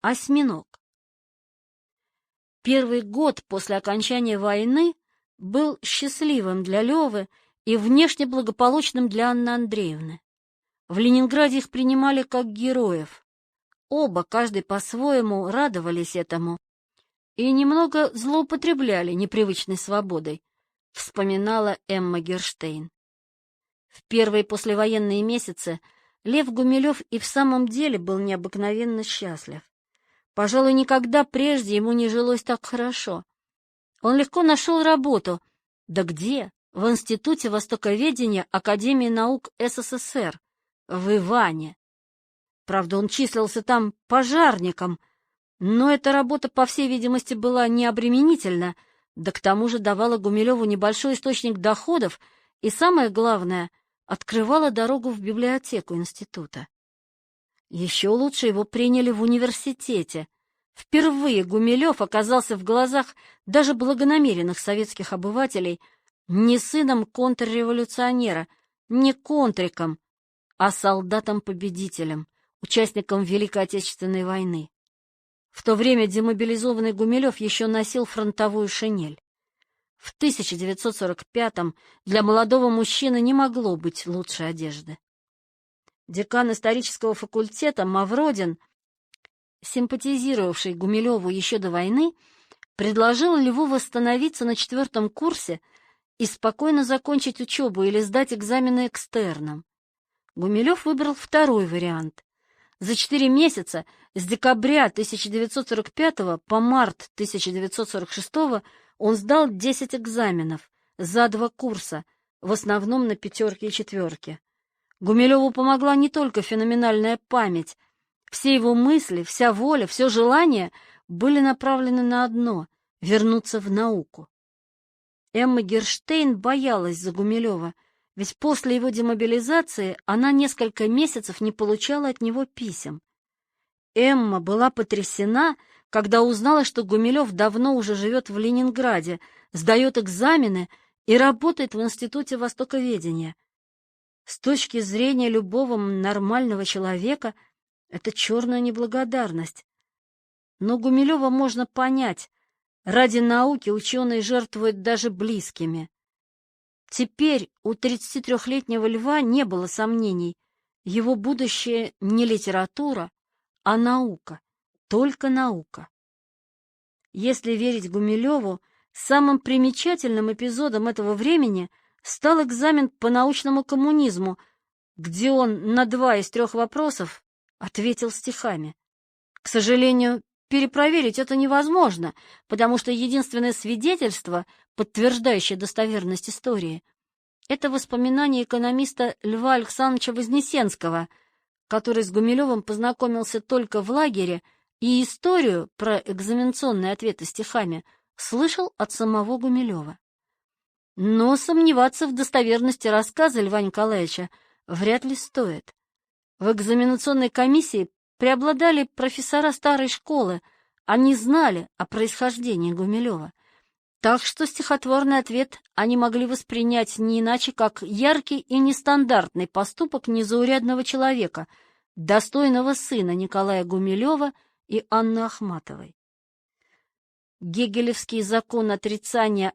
Осьминог. Первый год после окончания войны был счастливым для Левы и внешне благополучным для Анны Андреевны. В Ленинграде их принимали как героев. Оба, каждый по-своему, радовались этому и немного злоупотребляли непривычной свободой, вспоминала Эмма Герштейн. В первые послевоенные месяцы Лев Гумилев и в самом деле был необыкновенно счастлив. Пожалуй, никогда прежде ему не жилось так хорошо. Он легко нашел работу. Да где? В Институте Востоковедения Академии наук СССР, в Иване. Правда, он числился там пожарником, но эта работа, по всей видимости, была необременительна, да к тому же давала Гумилеву небольшой источник доходов и, самое главное, открывала дорогу в библиотеку института. Еще лучше его приняли в университете. Впервые Гумилев оказался в глазах даже благонамеренных советских обывателей не сыном контрреволюционера, не контриком, а солдатом-победителем, участником Великой Отечественной войны. В то время демобилизованный Гумилев еще носил фронтовую шинель. В 1945-м для молодого мужчины не могло быть лучшей одежды. Декан исторического факультета Мавродин, симпатизировавший Гумилеву еще до войны, предложил Льву восстановиться на 4-м курсе и спокойно закончить учебу или сдать экзамены экстерном. Гумилев выбрал второй вариант. За 4 месяца, с декабря 1945 по март 1946 он сдал 10 экзаменов за 2 курса, в основном на 5 и 4. Гумилеву помогла не только феноменальная память. Все его мысли, вся воля, все желание были направлены на одно — вернуться в науку. Эмма Герштейн боялась за Гумилева, ведь после его демобилизации она несколько месяцев не получала от него писем. Эмма была потрясена, когда узнала, что Гумилев давно уже живет в Ленинграде, сдает экзамены и работает в Институте Востоковедения. С точки зрения любого нормального человека это черная неблагодарность. Но Гумилева можно понять. Ради науки ученые жертвуют даже близкими. Теперь у 33-летнего Льва не было сомнений. Его будущее не литература, а наука, только наука. Если верить Гумилеву, самым примечательным эпизодом этого времени стал экзамен по научному коммунизму, где он на 2 из 3 вопросов ответил стихами. К сожалению, перепроверить это невозможно, потому что единственное свидетельство, подтверждающее достоверность истории, это воспоминания экономиста Льва Александровича Вознесенского, который с Гумилевым познакомился только в лагере и историю про экзаменационные ответы стихами слышал от самого Гумилева. Но сомневаться в достоверности рассказа Льва Николаевича вряд ли стоит. В экзаменационной комиссии преобладали профессора старой школы, они знали о происхождении Гумилева, так что стихотворный ответ они могли воспринять не иначе, как яркий и нестандартный поступок незаурядного человека, достойного сына Николая Гумилева и Анны Ахматовой. Гегелевский закон отрицания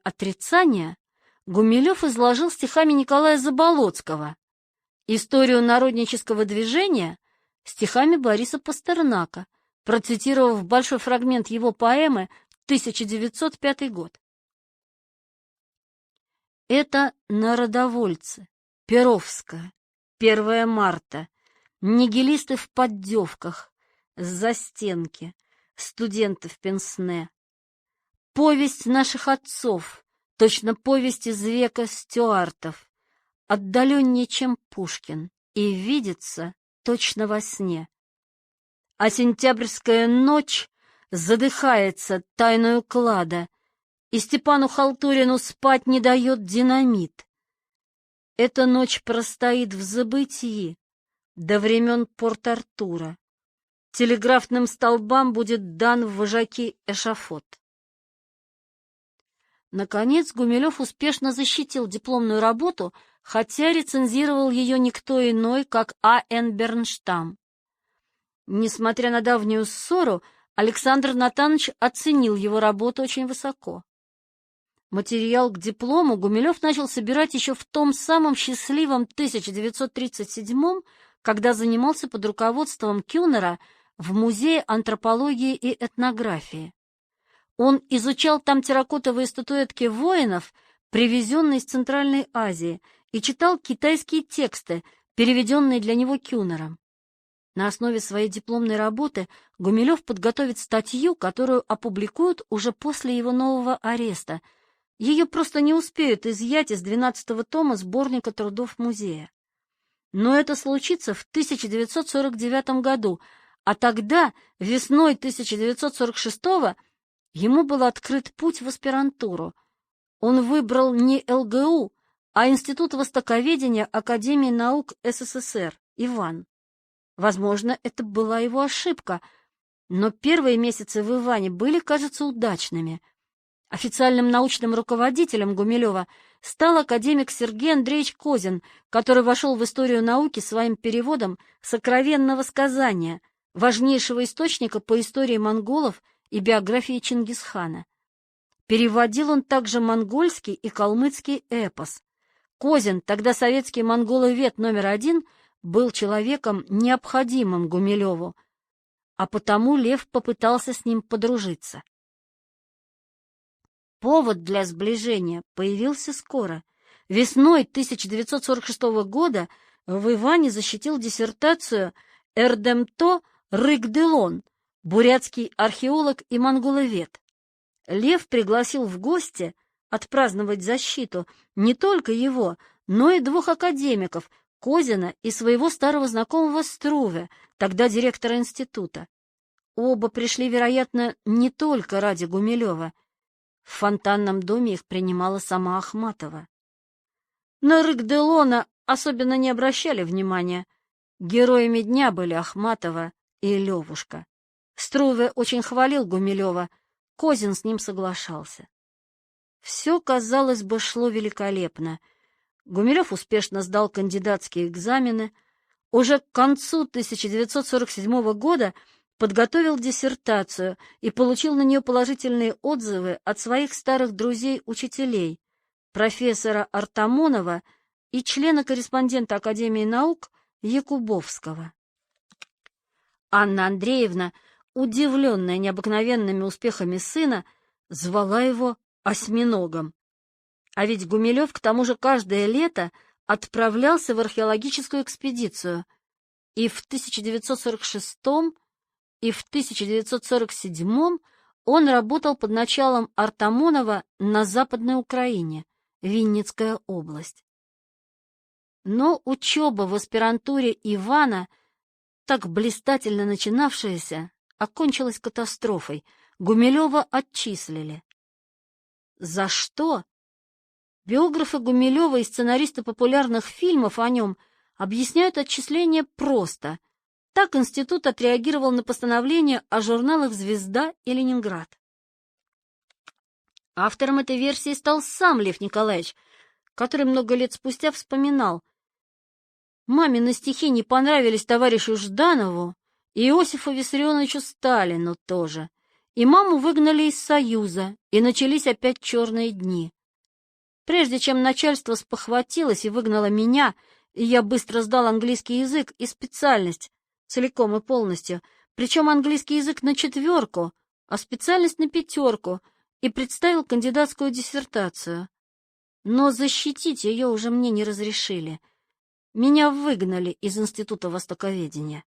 Гумилев изложил стихами Николая Заболоцкого, историю народнического движения стихами Бориса Пастернака, процитировав большой фрагмент его поэмы «1905 год». Это народовольцы, Перовская, 1 марта, нигилисты в поддевках, застенки, студенты в пенсне. Повесть наших отцов, точно повесть из века Стюартов, отдаленнее, чем Пушкин, и видится точно во сне. А сентябрьская ночь задыхается тайною клада, и Степану Халтурину спать не дает динамит. Эта ночь простоит в забытии до времен Порт-Артура. Телеграфным столбам будет дан в вожаки эшафот. Наконец Гумилев успешно защитил дипломную работу, хотя рецензировал ее никто иной, как А.Н. Бернштам. Несмотря на давнюю ссору, Александр Натанович оценил его работу очень высоко. Материал к диплому Гумилев начал собирать еще в том самом счастливом 1937-м, когда занимался под руководством Кюнера в Музее антропологии и этнографии. Он изучал там терракотовые статуэтки воинов, привезенные из Центральной Азии, и читал китайские тексты, переведенные для него Кюнером. На основе своей дипломной работы Гумилев подготовит статью, которую опубликуют уже после его нового ареста. Ее просто не успеют изъять из 12-го тома сборника трудов музея. Но это случится в 1949 году, а тогда, весной 1946-го, ему был открыт путь в аспирантуру. Он выбрал не ЛГУ, а Институт востоковедения Академии наук СССР, Иван. Возможно, это была его ошибка, но первые месяцы в Иване были, кажется, удачными. Официальным научным руководителем Гумилева стал академик Сергей Андреевич Козин, который вошел в историю науки своим переводом «Сокровенного сказания», важнейшего источника по истории монголов и биографии Чингисхана. Переводил он также монгольский и калмыцкий эпос. Козин, тогда советский монголовед номер 1, был человеком, необходимым Гумилеву, а потому Лев попытался с ним подружиться. Повод для сближения появился скоро. Весной 1946 года в Иване защитил диссертацию Эрдемто Рыгделон, бурятский археолог и монголовед. Лев пригласил в гости отпраздновать защиту не только его, но и двух академиков, Козина и своего старого знакомого Струве, тогда директора института. Оба пришли, вероятно, не только ради Гумилева. В фонтанном доме их принимала сама Ахматова. На Рыгделона особенно не обращали внимания. Героями дня были Ахматова и Левушка. Струве очень хвалил Гумилева, Козин с ним соглашался. Все, казалось бы, шло великолепно. Гумилев успешно сдал кандидатские экзамены. Уже к концу 1947 года подготовил диссертацию и получил на нее положительные отзывы от своих старых друзей-учителей, профессора Артамонова и члена-корреспондента Академии наук Якубовского. Анна Андреевна, удивленная необыкновенными успехами сына, звала его осьминогом. А ведь Гумилев к тому же каждое лето отправлялся в археологическую экспедицию, и в 1946 и в 1947 он работал под началом Артамонова на Западной Украине, Винницкая область. Но учеба в аспирантуре Ивана, так блистательно начинавшаяся, окончилась катастрофой. Гумилева отчислили. За что? Биографы Гумилева и сценаристы популярных фильмов о нем объясняют отчисление просто. Так институт отреагировал на постановление о журналах «Звезда» и «Ленинград». Автором этой версии стал сам Лев Николаевич, который много лет спустя вспоминал: «Мамины стихи не понравились товарищу Жданову и Иосифу Виссарионовичу Сталину тоже, и маму выгнали из Союза, и начались опять черные дни. Прежде чем начальство спохватилось и выгнало меня, и я быстро сдал английский язык и специальность, целиком и полностью, причем английский язык на 4, а специальность на 5, и представил кандидатскую диссертацию. Но защитить ее уже мне не разрешили. Меня выгнали из Института востоковедения».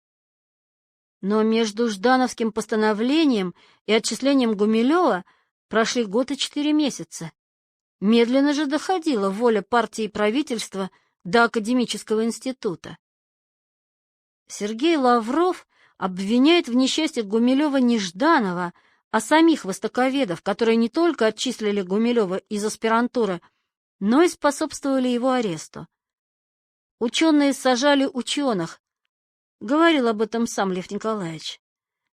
Но между Ждановским постановлением и отчислением Гумилева прошли год и 4 месяца. Медленно же доходила воля партии и правительства до академического института. Сергей Лавров обвиняет в несчастье Гумилева не Жданова, а самих востоковедов, которые не только отчислили Гумилева из аспирантуры, но и способствовали его аресту. Ученые сажали ученых, говорил об этом сам Лев Николаевич.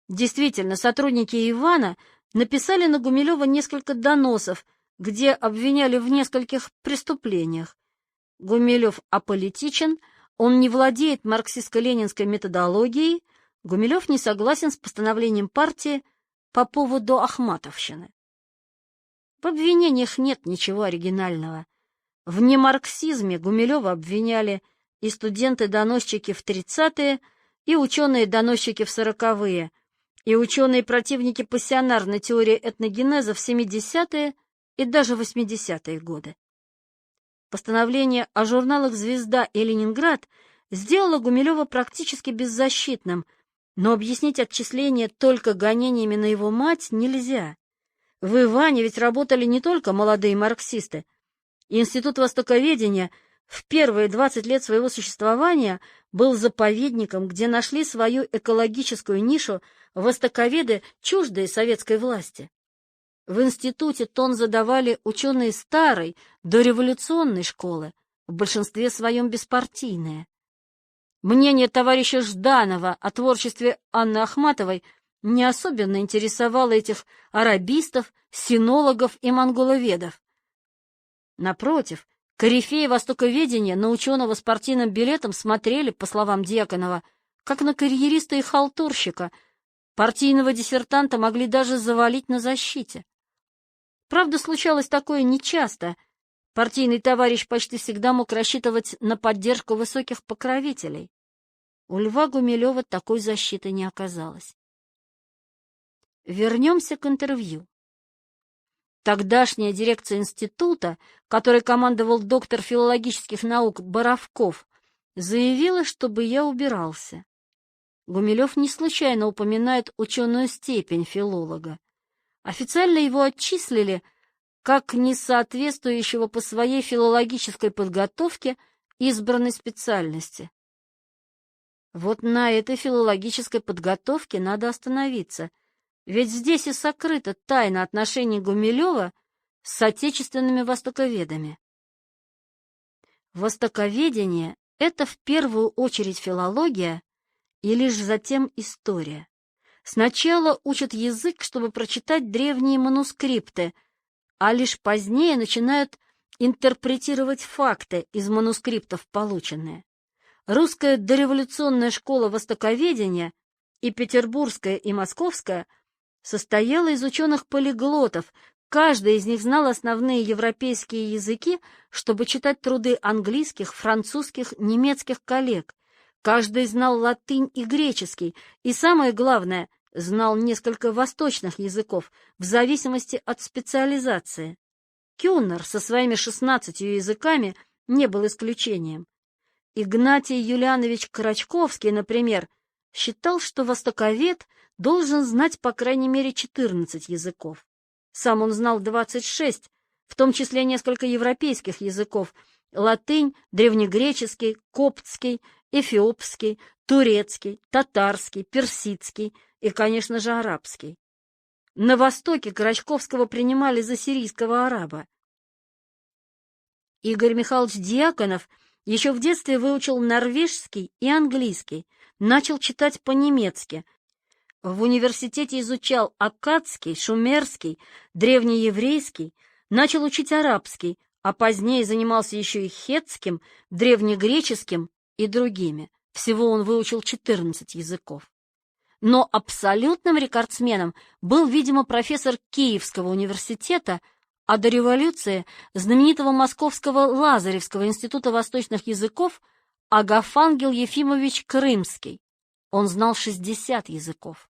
Действительно, сотрудники Ивана написали на Гумилева несколько доносов, где обвиняли в нескольких преступлениях. Гумилев аполитичен, он не владеет марксистско-ленинской методологией, Гумилев не согласен с постановлением партии по поводу ахматовщины. В обвинениях нет ничего оригинального. В немарксизме Гумилева обвиняли и студенты-доносчики в 30-е, и ученые-доносчики в 40-е, и ученые-противники пассионарной теории этногенеза в 70-е и даже 80-е годы. Постановление о журналах «Звезда» и «Ленинград» сделало Гумилева практически беззащитным, но объяснить отчисление только гонениями на его мать нельзя. В Иване ведь работали не только молодые марксисты. Институт востоковедения в первые 20 лет своего существования был заповедником, где нашли свою экологическую нишу востоковеды, чуждые советской власти. В институте тон задавали ученые старой, дореволюционной школы, в большинстве своем беспартийные. Мнение товарища Жданова о творчестве Анны Ахматовой не особенно интересовало этих арабистов, синологов и монголоведов. Напротив, корифеи востоковедения на ученого с партийным билетом смотрели, по словам Дьяконова, как на карьериста и халтурщика. Партийного диссертанта могли даже завалить на защите. Правда, случалось такое нечасто. Партийный товарищ почти всегда мог рассчитывать на поддержку высоких покровителей. У Льва Гумилева такой защиты не оказалось. Вернемся к интервью. Тогдашняя дирекция института, которой командовал доктор филологических наук Боровков, заявила, чтобы я убирался. Гумилев не случайно упоминает ученую степень филолога. Официально его отчислили как несоответствующего по своей филологической подготовке избранной специальности. Вот на этой филологической подготовке надо остановиться, ведь здесь и сокрыта тайна отношений Гумилева с отечественными востоковедами. Востоковедение — это в первую очередь филология и лишь затем история. Сначала учат язык, чтобы прочитать древние манускрипты, а лишь позднее начинают интерпретировать факты из манускриптов, полученные. Русская дореволюционная школа востоковедения, и петербургская, и московская, состояла из ученых-полиглотов. Каждый из них знал основные европейские языки, чтобы читать труды английских, французских, немецких коллег. Каждый знал латынь и греческий, и самое главное, знал несколько восточных языков, в зависимости от специализации. Кюннер со своими 16 языками не был исключением. Игнатий Юлианович Карачковский, например, считал, что востоковед должен знать по крайней мере 14 языков. Сам он знал 26, в том числе несколько европейских языков: латынь, древнегреческий, коптский, эфиопский, турецкий, татарский, персидский и, конечно же, арабский. На Востоке Карачковского принимали за сирийского араба. Игорь Михайлович Дьяконов еще в детстве выучил норвежский и английский, начал читать по-немецки. В университете изучал аккадский, шумерский, древнееврейский, начал учить арабский, а позднее занимался еще и хеттским, древнегреческим и другими. Всего он выучил 14 языков. Но абсолютным рекордсменом был, видимо, профессор Киевского университета, а до революции знаменитого Московского Лазаревского института восточных языков Агафангел Ефимович Крымский. Он знал 60 языков.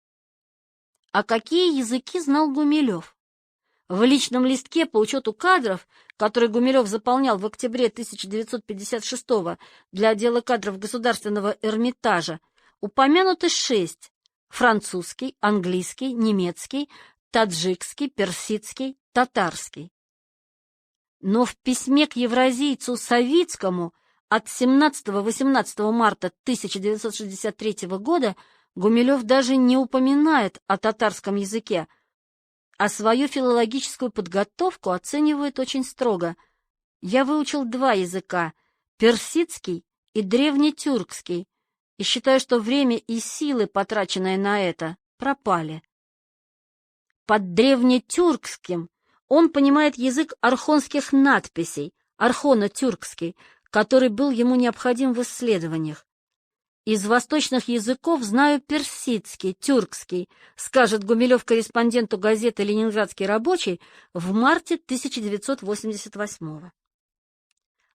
А какие языки знал Гумилев? В личном листке по учету кадров, который Гумилев заполнял в октябре 1956 для отдела кадров Государственного Эрмитажа, упомянуты 6: французский, английский, немецкий, таджикский, персидский, татарский. Но в письме к евразийцу Савицкому от 17-18 марта 1963 года Гумилев даже не упоминает о татарском языке, а свою филологическую подготовку оценивает очень строго. Я выучил 2 языка — персидский и древнетюркский, и считаю, что время и силы, потраченные на это, пропали. Под древнетюркским он понимает язык архонских надписей, архоно-тюркский, который был ему необходим в исследованиях. Из восточных языков знаю персидский, тюркский, скажет Гумилев корреспонденту газеты «Ленинградский рабочий» в марте 1988-го.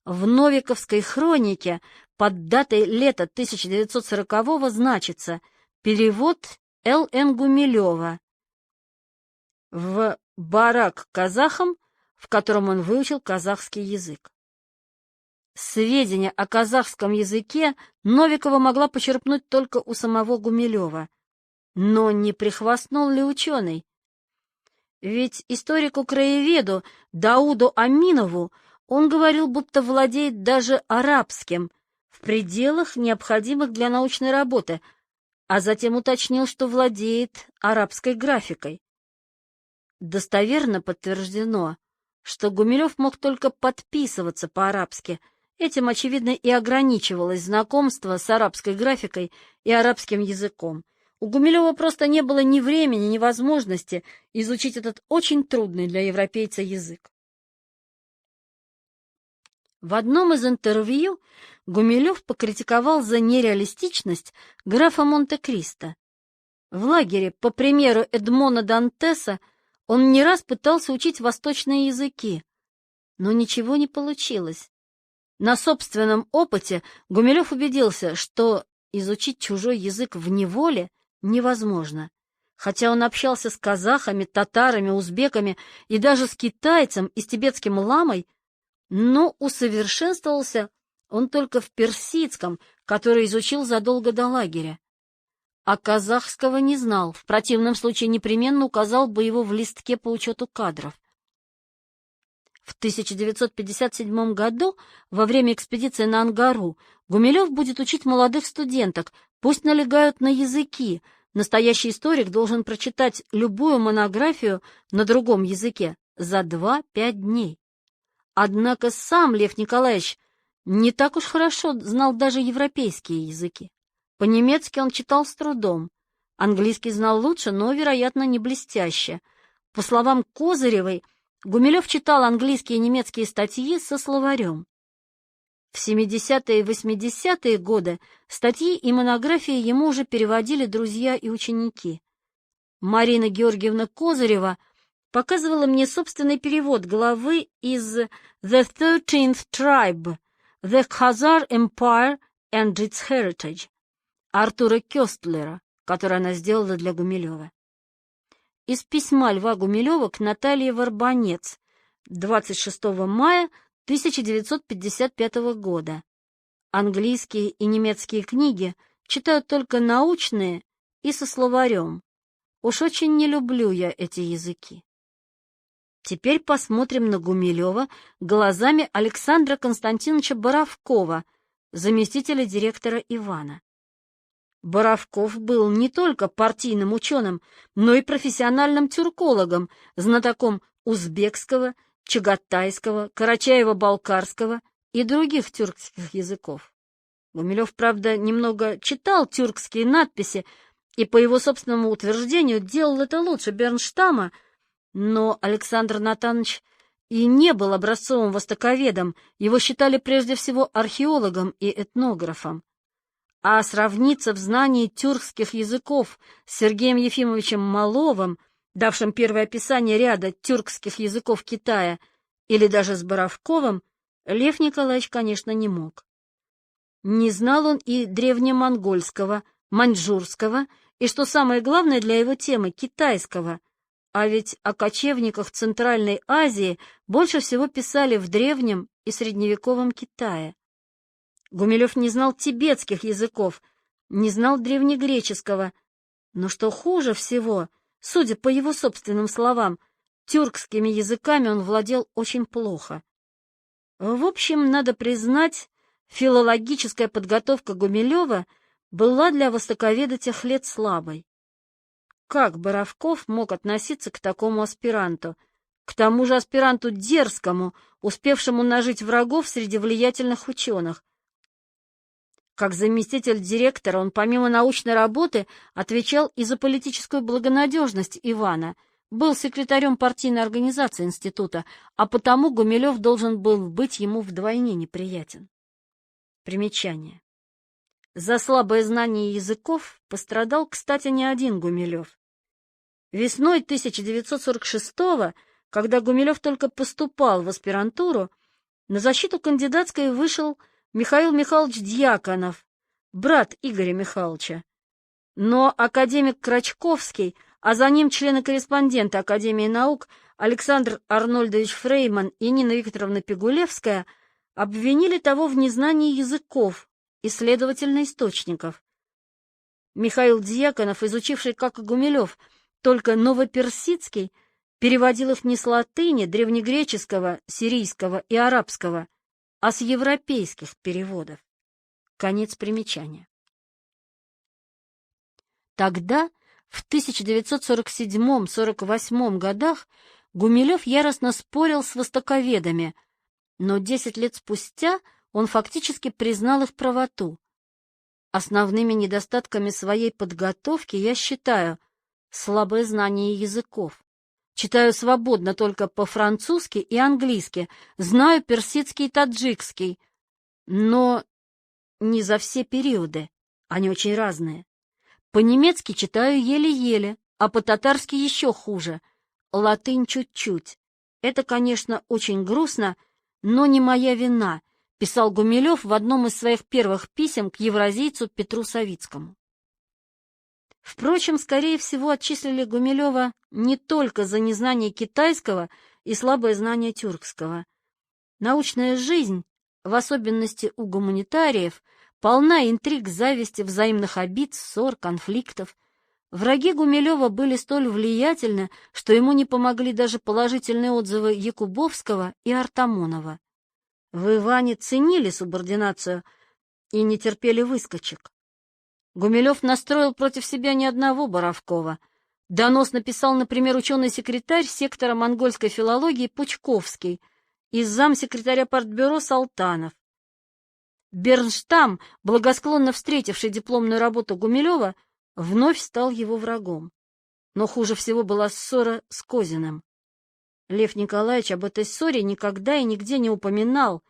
В Новиковской хронике под датой лета 1940-го значится перевод Л.Н. Гумилева в барак казахам, в котором он выучил казахский язык. Сведения о казахском языке Новикова могла почерпнуть только у самого Гумилева. Но не прихвастнул ли ученый? Ведь историку-краеведу Дауду Аминову он говорил, будто владеет даже арабским, в пределах, необходимых для научной работы, а затем уточнил, что владеет арабской графикой. Достоверно подтверждено, что Гумилев мог только подписываться по-арабски. Этим, очевидно, и ограничивалось знакомство с арабской графикой и арабским языком. У Гумилева просто не было ни времени, ни возможности изучить этот очень трудный для европейца язык. В одном из интервью Гумилев покритиковал за нереалистичность графа Монте-Кристо. В лагере, по примеру Эдмона Дантеса, он не раз пытался учить восточные языки, но ничего не получилось. На собственном опыте Гумилев убедился, что изучить чужой язык в неволе невозможно. Хотя он общался с казахами, татарами, узбеками и даже с китайцем и с тибетским ламой, но усовершенствовался он только в персидском, который изучил задолго до лагеря. А казахского не знал, в противном случае непременно указал бы его в листке по учету кадров. В 1957 году, во время экспедиции на Ангару, Гумилев будет учить молодых студенток, пусть налегают на языки. Настоящий историк должен прочитать любую монографию на другом языке за 2-5 дней. Однако сам Лев Николаевич не так уж хорошо знал даже европейские языки. По-немецки он читал с трудом, английский знал лучше, но, вероятно, не блестяще. По словам Козыревой, Гумилев читал английские и немецкие статьи со словарем. В 70-е и 80-е годы статьи и монографии ему уже переводили друзья и ученики. Марина Георгиевна Козырева показывала мне собственный перевод главы из «The 13th Tribe, The Khazar Empire and its Heritage» Артура Кёстлера, который она сделала для Гумилева. Из письма Льва Гумилева к Наталье Варбанец 26 мая 1955 года. Английские и немецкие книги читают только научные и со словарем. Уж очень не люблю я эти языки. Теперь посмотрим на Гумилева глазами Александра Константиновича Боровкова, заместителя директора Ивана. Боровков был не только партийным ученым, но и профессиональным тюркологом, знатоком узбекского, чагатайского, карачаево-балкарского и других тюркских языков. Гумилев, правда, немного читал тюркские надписи и, по его собственному утверждению, делал это лучше Бернштама, но Александр Натанович и не был образцовым востоковедом, его считали прежде всего археологом и этнографом. А сравниться в знании тюркских языков с Сергеем Ефимовичем Маловым, давшим первое описание ряда тюркских языков Китая, или даже с Боровковым, Лев Николаевич, конечно, не мог. Не знал он и древнемонгольского, маньчжурского, и, что самое главное для его темы, китайского, а ведь о кочевниках Центральной Азии больше всего писали в древнем и средневековом Китае. Гумилев не знал тибетских языков, не знал древнегреческого, но, что хуже всего, судя по его собственным словам, тюркскими языками он владел очень плохо. В общем, надо признать, филологическая подготовка Гумилева была для востоковеда тех лет слабой. Как Боровков мог относиться к такому аспиранту, к тому же аспиранту дерзкому, успевшему нажить врагов среди влиятельных ученых? Как заместитель директора он помимо научной работы отвечал и за политическую благонадежность Ивана, был секретарем партийной организации института, а потому Гумилев должен был быть ему вдвойне неприятен. Примечание. За слабое знание языков пострадал, кстати, не один Гумилев. Весной 1946-го, когда Гумилев только поступал в аспирантуру, на защиту кандидатской вышел Михаил Михайлович Дьяконов, брат Игоря Михайловича. Но академик Крачковский, а за ним члены-корреспонденты Академии наук Александр Арнольдович Фрейман и Нина Викторовна Пигулевская обвинили того в незнании языков и, следовательно, источников. Михаил Дьяконов, изучивший, как и Гумилев, только новоперсидский, переводил их не с латыни, древнегреческого, сирийского и арабского, а с европейских переводов. Конец примечания. Тогда, в 1947-48 годах, Гумилев яростно спорил с востоковедами, но 10 лет спустя он фактически признал их правоту. Основными недостатками своей подготовки я считаю слабое знание языков. Читаю свободно только по-французски и английски, знаю персидский и таджикский, но не за все периоды, они очень разные. По-немецки читаю еле-еле, а по-татарски еще хуже, латынь чуть-чуть. Это, конечно, очень грустно, но не моя вина, писал Гумилев в одном из своих первых писем к евразийцу Петру Савицкому. Впрочем, скорее всего, отчислили Гумилева не только за незнание китайского и слабое знание тюркского. Научная жизнь, в особенности у гуманитариев, полна интриг, зависти, взаимных обид, ссор, конфликтов. Враги Гумилева были столь влиятельны, что ему не помогли даже положительные отзывы Якубовского и Артамонова. В Иване ценили субординацию и не терпели выскочек. Гумилев настроил против себя ни одного Боровкова. Донос написал, например, ученый-секретарь сектора монгольской филологии Пучковский и замсекретаря партбюро Салтанов. Бернштам, благосклонно встретивший дипломную работу Гумилева, вновь стал его врагом. Но хуже всего была ссора с Козиным. Лев Николаевич об этой ссоре никогда и нигде не упоминал,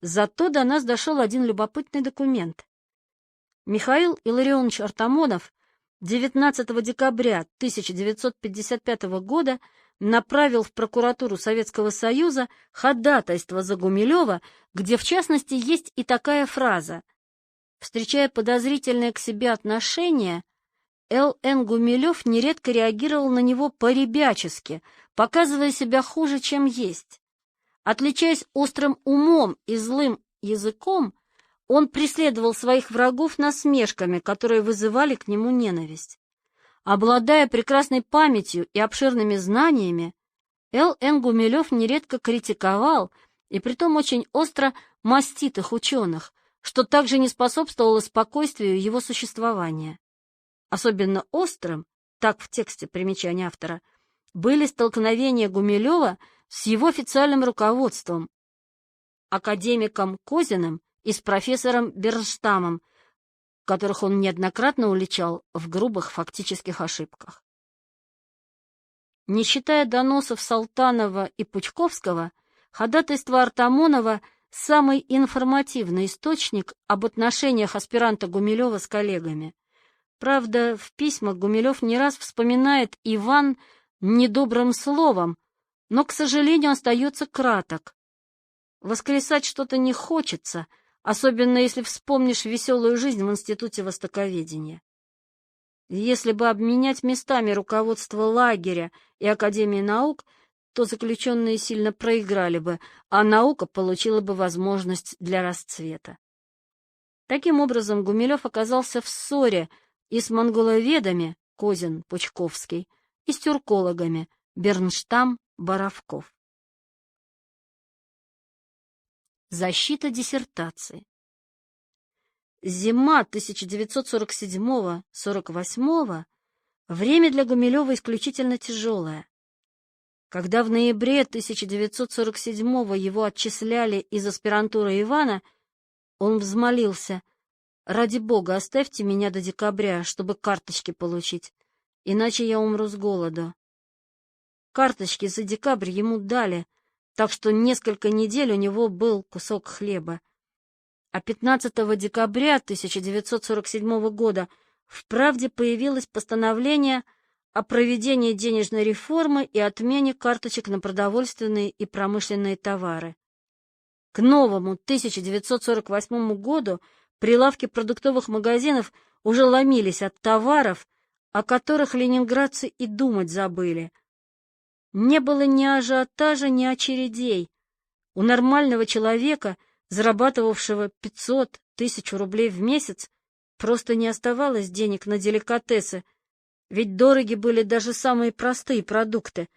зато до нас дошел один любопытный документ. Михаил Илларионович Артамонов 19 декабря 1955 года направил в прокуратуру Советского Союза ходатайство за Гумилева, где, в частности, есть и такая фраза: встречая подозрительное к себе отношение, Л.Н. Гумилев нередко реагировал на него по-ребячески, показывая себя хуже, чем есть. Отличаясь острым умом и злым языком, он преследовал своих врагов насмешками, которые вызывали к нему ненависть. Обладая прекрасной памятью и обширными знаниями, Л.Н. Гумилев нередко критиковал, и притом очень остро, маститых ученых, что также не способствовало спокойствию его существования. Особенно острым, так в тексте примечания автора, были столкновения Гумилева с его официальным руководством, академиком Козиным и с профессором Бернштамом, которых он неоднократно уличал в грубых фактических ошибках. Не считая доносов Салтанова и Пучковского, ходатайство Артамонова – самый информативный источник об отношениях аспиранта Гумилева с коллегами. Правда, в письмах Гумилев не раз вспоминает Иван недобрым словом, но, к сожалению, остается краток. Воскресать что-то не хочется, особенно если вспомнишь веселую жизнь в Институте востоковедения. Если бы обменять местами руководство лагеря и Академии наук, то заключенные сильно проиграли бы, а наука получила бы возможность для расцвета. Таким образом, Гумилев оказался в ссоре и с монголоведами Козин, Пучковский, и с тюркологами Бернштам, Боровков. Защита диссертации. Зима 1947-48 время для Гумилева исключительно тяжелое. Когда в ноябре 1947 его отчисляли из аспирантуры Ивана, он взмолился: «Ради Бога, оставьте меня до декабря, чтобы карточки получить, иначе я умру с голоду». Карточки за декабрь ему дали, так что несколько недель у него был кусок хлеба. А 15 декабря 1947 года в «Правде» появилось постановление о проведении денежной реформы и отмене карточек на продовольственные и промышленные товары. К новому 1948 году прилавки продуктовых магазинов уже ломились от товаров, о которых ленинградцы и думать забыли. Не было ни ажиотажа, ни очередей. У нормального человека, зарабатывавшего 500-1000 рублей в месяц, просто не оставалось денег на деликатесы, ведь дороги были даже самые простые продукты.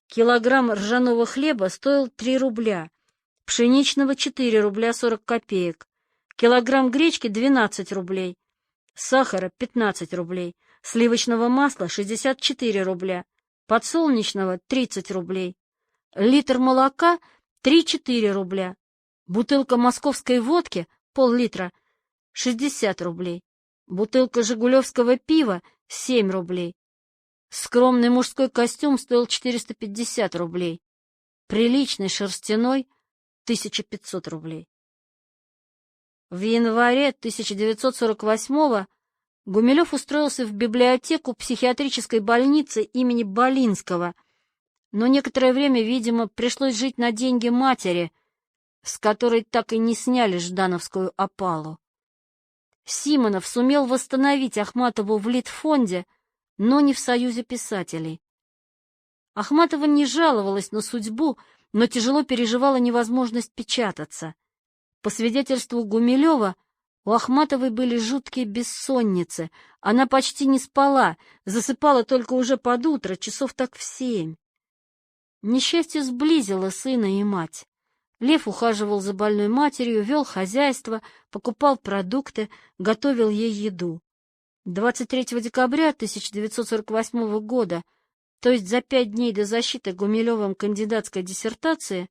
Килограмм ржаного хлеба стоил 3 рубля, пшеничного 4 рубля 40 копеек, килограмм гречки 12 рублей, сахара 15 рублей, сливочного масла 64 рубля, подсолнечного 30 рублей, литр молока 3-4 рубля, бутылка московской водки пол-литра 60 рублей, бутылка жигулевского пива 7 рублей. Скромный мужской костюм стоил 450 рублей, приличный шерстяной 1500 рублей. В январе 1948-го Гумилев устроился в библиотеку психиатрической больницы имени Болинского, но некоторое время, видимо, пришлось жить на деньги матери, с которой так и не сняли ждановскую опалу. Симонов сумел восстановить Ахматову в Литфонде, но не в Союзе писателей. Ахматова не жаловалась на судьбу, но тяжело переживала невозможность печататься. По свидетельству Гумилева, у Ахматовой были жуткие бессонницы, она почти не спала, засыпала только уже под утро, часов так в 7. Несчастье сблизило сына и мать. Лев ухаживал за больной матерью, вел хозяйство, покупал продукты, готовил ей еду. 23 декабря 1948 года, то есть за 5 дней до защиты Гумилевым кандидатской диссертации,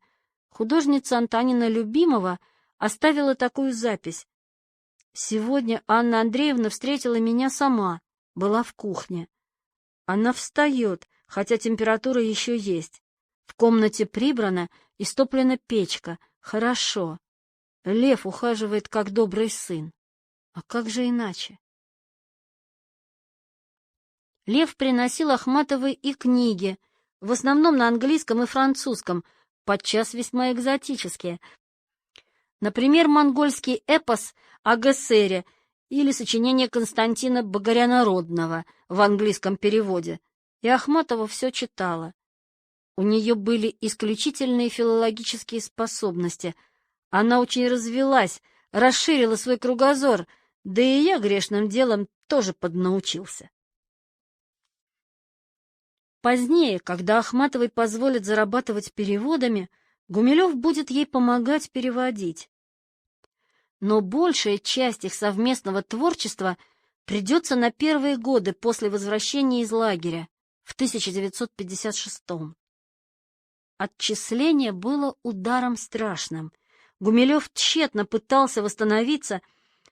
художница Антонина Любимова оставила такую запись. «Сегодня Анна Андреевна встретила меня сама, была в кухне. Она встает, хотя температура еще есть. В комнате прибрана, истоплена печка. Хорошо. Лев ухаживает, как добрый сын. А как же иначе?» Лев приносил Ахматовой и книги, в основном на английском и французском, подчас весьма экзотические. Например, монгольский эпос о Гессере или сочинение Константина Богорянародного в английском переводе. И Ахматова все читала. У нее были исключительные филологические способности. Она очень развилась, расширила свой кругозор, да и я грешным делом тоже поднаучился. Позднее, когда Ахматовой позволят зарабатывать переводами, Гумилев будет ей помогать переводить. Но большая часть их совместного творчества придется на первые годы после возвращения из лагеря в 1956-м. Отчисление было ударом страшным. Гумилев тщетно пытался восстановиться,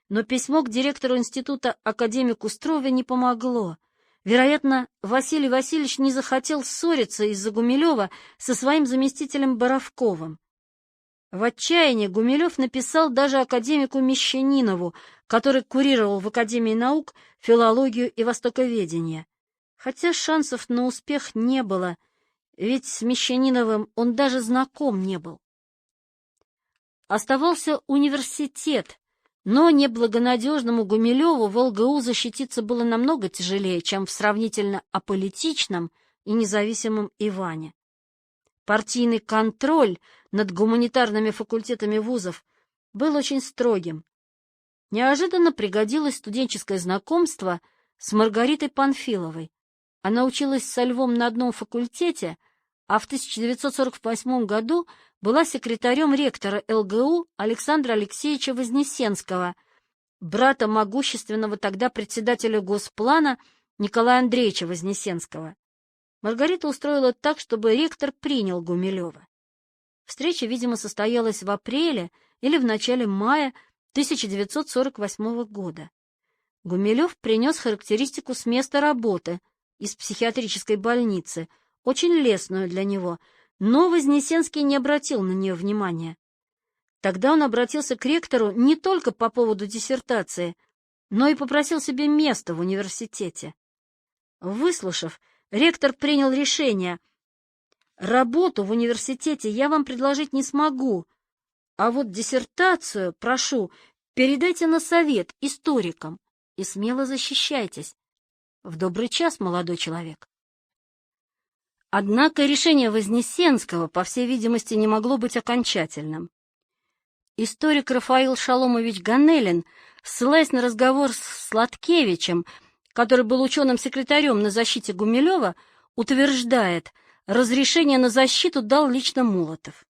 но письмо к директору института академику Струве не помогло. Вероятно, Василий Васильевич не захотел ссориться из-за Гумилева со своим заместителем Боровковым. В отчаянии Гумилев написал даже академику Мещанинову, который курировал в Академии наук филологию и востоковедение. Хотя шансов на успех не было, ведь с Мещаниновым он даже знаком не был. Оставался университет, но неблагонадежному Гумилеву в ЛГУ защититься было намного тяжелее, чем в сравнительно аполитичном и независимом Иване. Партийный контроль над гуманитарными факультетами вузов был очень строгим. Неожиданно пригодилось студенческое знакомство с Маргаритой Панфиловой. Она училась со Львом на одном факультете, а в 1948 году была секретарем ректора ЛГУ Александра Алексеевича Вознесенского, брата могущественного тогда председателя Госплана Николая Андреевича Вознесенского. Маргарита устроила так, чтобы ректор принял Гумилева. Встреча, видимо, состоялась в апреле или в начале мая 1948 года. Гумилев принес характеристику с места работы из психиатрической больницы, очень лестную для него, но Вознесенский не обратил на нее внимания. Тогда он обратился к ректору не только по поводу диссертации, но и попросил себе место в университете. Выслушав, ректор принял решение: работу в университете я вам предложить не смогу, а вот диссертацию, прошу, передайте на совет историкам и смело защищайтесь. В добрый час, молодой человек. Однако решение Вознесенского, по всей видимости, не могло быть окончательным. Историк Рафаил Шаломович Ганелин, ссылаясь на разговор с Сладкевичем, который был ученым-секретарем на защите Гумилева, утверждает, разрешение на защиту дал лично Молотов.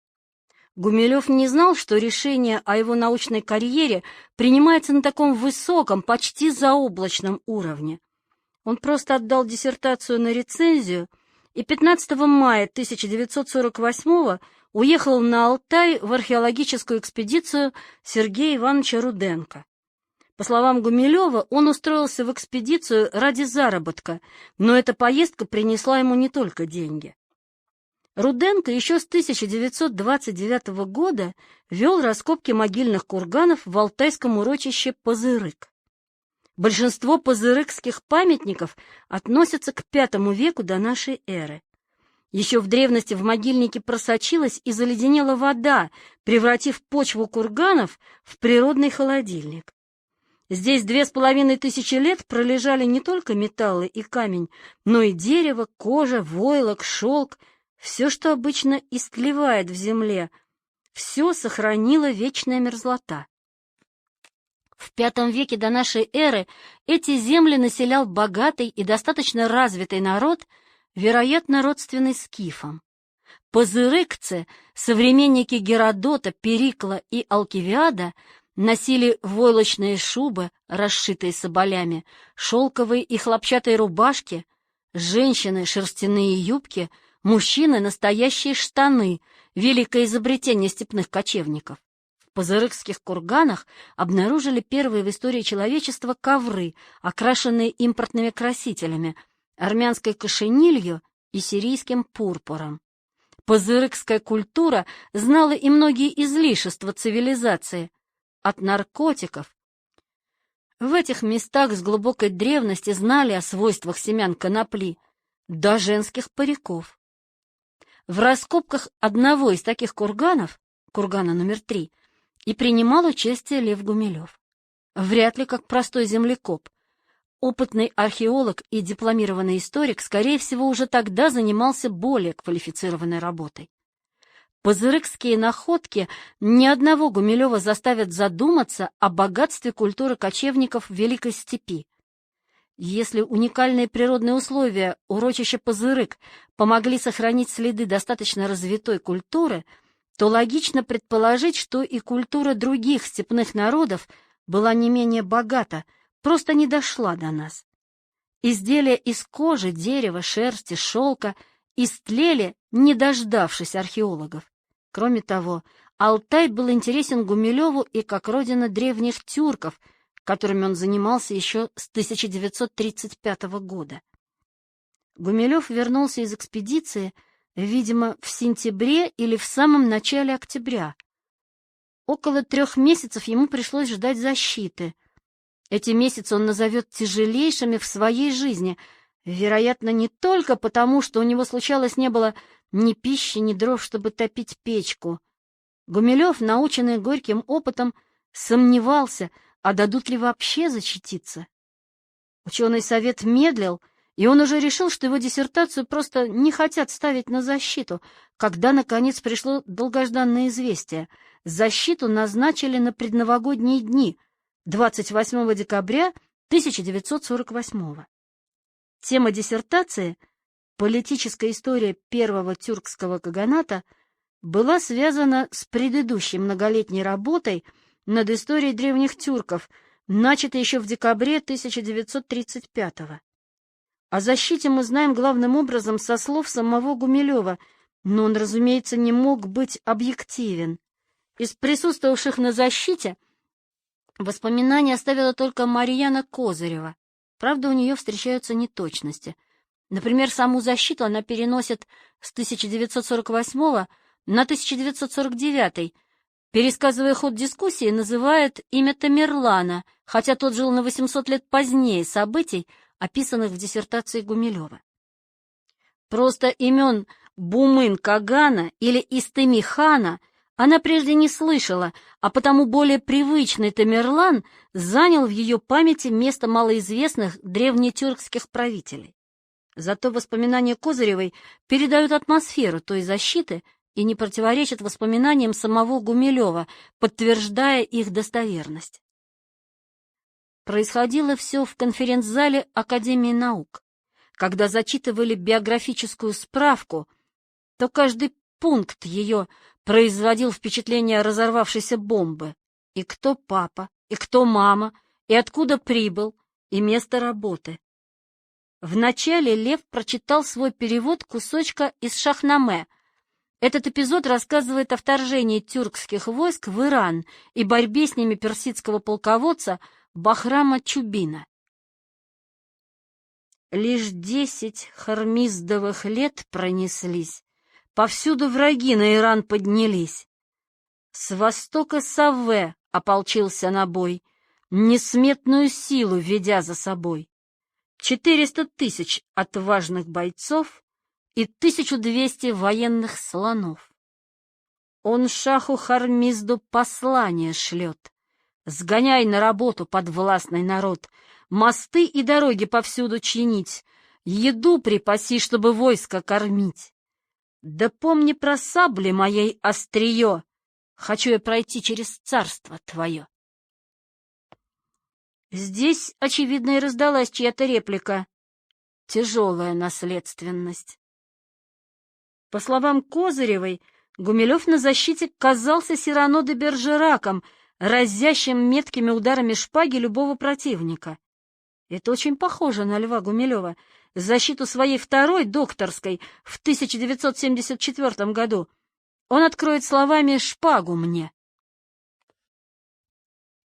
Гумилев не знал, что решение о его научной карьере принимается на таком высоком, почти заоблачном уровне. Он просто отдал диссертацию на рецензию и 15 мая 1948 уехал на Алтай в археологическую экспедицию Сергея Ивановича Руденко. По словам Гумилева, он устроился в экспедицию ради заработка, но эта поездка принесла ему не только деньги. Руденко еще с 1929 года вел раскопки могильных курганов в алтайском урочище Пазырык. Большинство пазырыкских памятников относятся к V веку до нашей эры. Еще в древности в могильнике просочилась и заледенела вода, превратив почву курганов в природный холодильник. Здесь 2500 лет пролежали не только металлы и камень, но и дерево, кожа, войлок, шелк, все, что обычно истлевает в земле, все сохранила вечная мерзлота. В V веке до нашей эры эти земли населял богатый и достаточно развитый народ, вероятно, родственный скифам. Пазырыкцы, современники Геродота, Перикла и Алкивиада, носили войлочные шубы, расшитые соболями, шелковые и хлопчатые рубашки, женщины — шерстяные юбки, мужчины — настоящие штаны, великое изобретение степных кочевников. В пазырыкских курганах обнаружили первые в истории человечества ковры, окрашенные импортными красителями, армянской кошенилью и сирийским пурпуром. Пазырыкская культура знала и многие излишества цивилизации, от наркотиков. В этих местах с глубокой древности знали о свойствах семян конопли, до женских париков. В раскопках одного из таких курганов, кургана номер 3, и принимал участие Лев Гумилев. Вряд ли как простой землекоп. Опытный археолог и дипломированный историк, скорее всего, уже тогда занимался более квалифицированной работой. Пазырыкские находки ни одного Гумилева заставят задуматься о богатстве культуры кочевников в Великой Степи. Если уникальные природные условия урочища Пазырык помогли сохранить следы достаточно развитой культуры, то логично предположить, что и культура других степных народов была не менее богата, просто не дошла до нас. Изделия из кожи, дерева, шерсти, шелка истлели, не дождавшись археологов. Кроме того, Алтай был интересен Гумилеву и как родина древних тюрков, которыми он занимался еще с 1935 года. Гумилев вернулся из экспедиции, видимо, в сентябре или в самом начале октября. Около 3 месяцев ему пришлось ждать защиты. Эти месяцы он назовет тяжелейшими в своей жизни, вероятно, не только потому, что у него случалось не было ни пищи, ни дров, чтобы топить печку. Гумилев, наученный горьким опытом, сомневался, а дадут ли вообще защититься. Ученый совет медлил, и он уже решил, что его диссертацию просто не хотят ставить на защиту, когда, наконец, пришло долгожданное известие. Защиту назначили на предновогодние дни, 28 декабря 1948. Тема диссертации «Политическая история первого тюркского каганата» была связана с предыдущей многолетней работой над историей древних тюрков, начатой еще в декабре 1935 года. О защите мы знаем главным образом со слов самого Гумилева, но он, разумеется, не мог быть объективен. Из присутствовавших на защите воспоминания оставила только Марьяна Козырева. Правда, у нее встречаются неточности. Например, саму защиту она переносит с 1948 на 1949, пересказывая ход дискуссии, называет имя Тамерлана, хотя тот жил на 800 лет позднее событий, описанных в диссертации Гумилева. Просто имен Бумын-Кагана или Истеми-хана она прежде не слышала, а потому более привычный Тамерлан занял в ее памяти место малоизвестных древнетюркских правителей. Зато воспоминания Козыревой передают атмосферу той защиты и не противоречат воспоминаниям самого Гумилева, подтверждая их достоверность. Происходило все в конференц-зале Академии наук. Когда зачитывали биографическую справку, то каждый пункт ее производил впечатление разорвавшейся бомбы. И кто папа, и кто мама, и откуда прибыл, и место работы. Вначале Лев прочитал свой перевод кусочка из Шахнаме. Этот эпизод рассказывает о вторжении тюркских войск в Иран и борьбе с ними персидского полководца Бахрама Чубина. Лишь 10 хармиздовых лет пронеслись, повсюду враги на Иран поднялись. С востока Савве ополчился на бой, несметную силу ведя за собой. 400 тысяч отважных бойцов и 1200 военных слонов. Он шаху Хармизду послание шлет: сгоняй на работу подвластный народ, мосты и дороги повсюду чинить, еду припаси, чтобы войско кормить. Да помни про сабли моей острие, хочу я пройти через царство твое. Здесь, очевидно, и раздалась чья-то реплика. Тяжелая наследственность. По словам Козыревой, Гумилев на защите казался Сирано де Бержераком, разящим меткими ударами шпаги любого противника. Это очень похоже на Льва Гумилева. Защиту своей второй, докторской, в 1974 году он откроет словами «шпагу мне».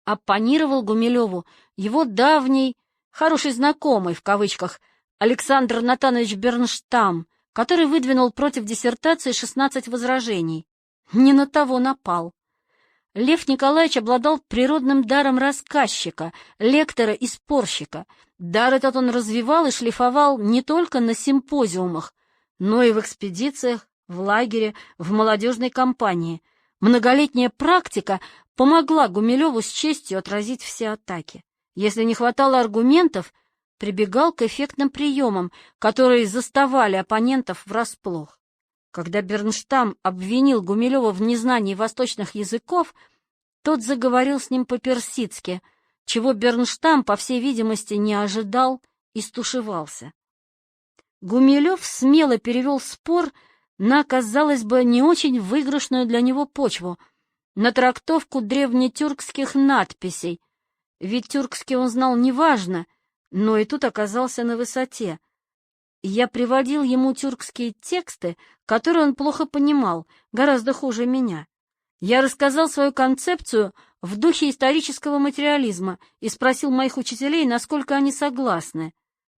Оппонировал Гумилеву его давний, хороший знакомый, в кавычках, Александр Натанович Бернштам, который выдвинул против диссертации 16 возражений. Не на того напал. Лев Николаевич обладал природным даром рассказчика, лектора и спорщика. Дар этот он развивал и шлифовал не только на симпозиумах, но и в экспедициях, в лагере, в молодежной компании. Многолетняя практика помогла Гумилеву с честью отразить все атаки. Если не хватало аргументов, прибегал к эффектным приемам, которые заставали оппонентов врасплох. Когда Бернштам обвинил Гумилева в незнании восточных языков, тот заговорил с ним по-персидски, чего Бернштам, по всей видимости, не ожидал и стушевался. Гумилев смело перевел спор на, казалось бы, не очень выигрышную для него почву, на трактовку древнетюркских надписей, ведь тюркский он знал неважно, но и тут оказался на высоте. Я приводил ему тюркские тексты, которые он плохо понимал, гораздо хуже меня. Я рассказал свою концепцию в духе исторического материализма и спросил моих учителей, насколько они согласны.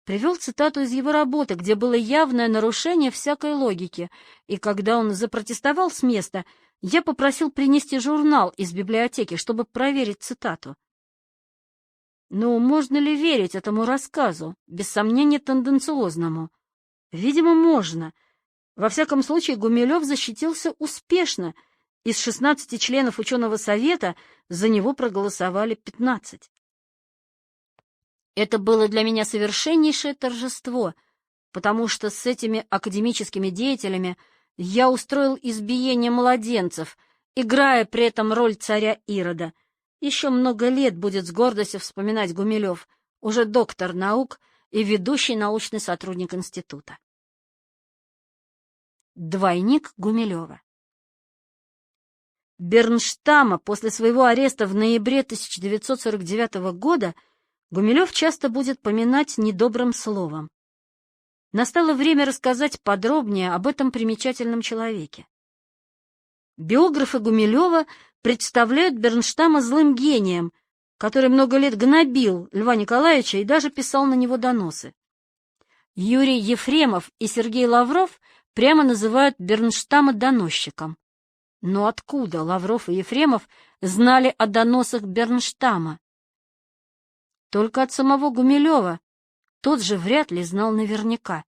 Привел цитату из его работы, где было явное нарушение всякой логики, и когда он запротестовал с места, я попросил принести журнал из библиотеки, чтобы проверить цитату. Но можно ли верить этому рассказу, без сомнения тенденциозному? Видимо, можно. Во всяком случае, Гумилев защитился успешно. Из 16 членов ученого совета за него проголосовали 15. Это было для меня совершеннейшее торжество, потому что с этими академическими деятелями я устроил избиение младенцев, играя при этом роль царя Ирода. Еще много лет будет с гордостью вспоминать Гумилев, уже доктор наук и ведущий научный сотрудник института. Двойник Гумилева. Бернштама после своего ареста в ноябре 1949 года Гумилев часто будет поминать недобрым словом. Настало время рассказать подробнее об этом примечательном человеке. Биографы Гумилева представляют Бернштама злым гением, который много лет гнобил Льва Николаевича и даже писал на него доносы. Юрий Ефремов и Сергей Лавров прямо называют Бернштама доносчиком. Но откуда Лавров и Ефремов знали о доносах Бернштама? Только от самого Гумилева. Тот же вряд ли знал наверняка.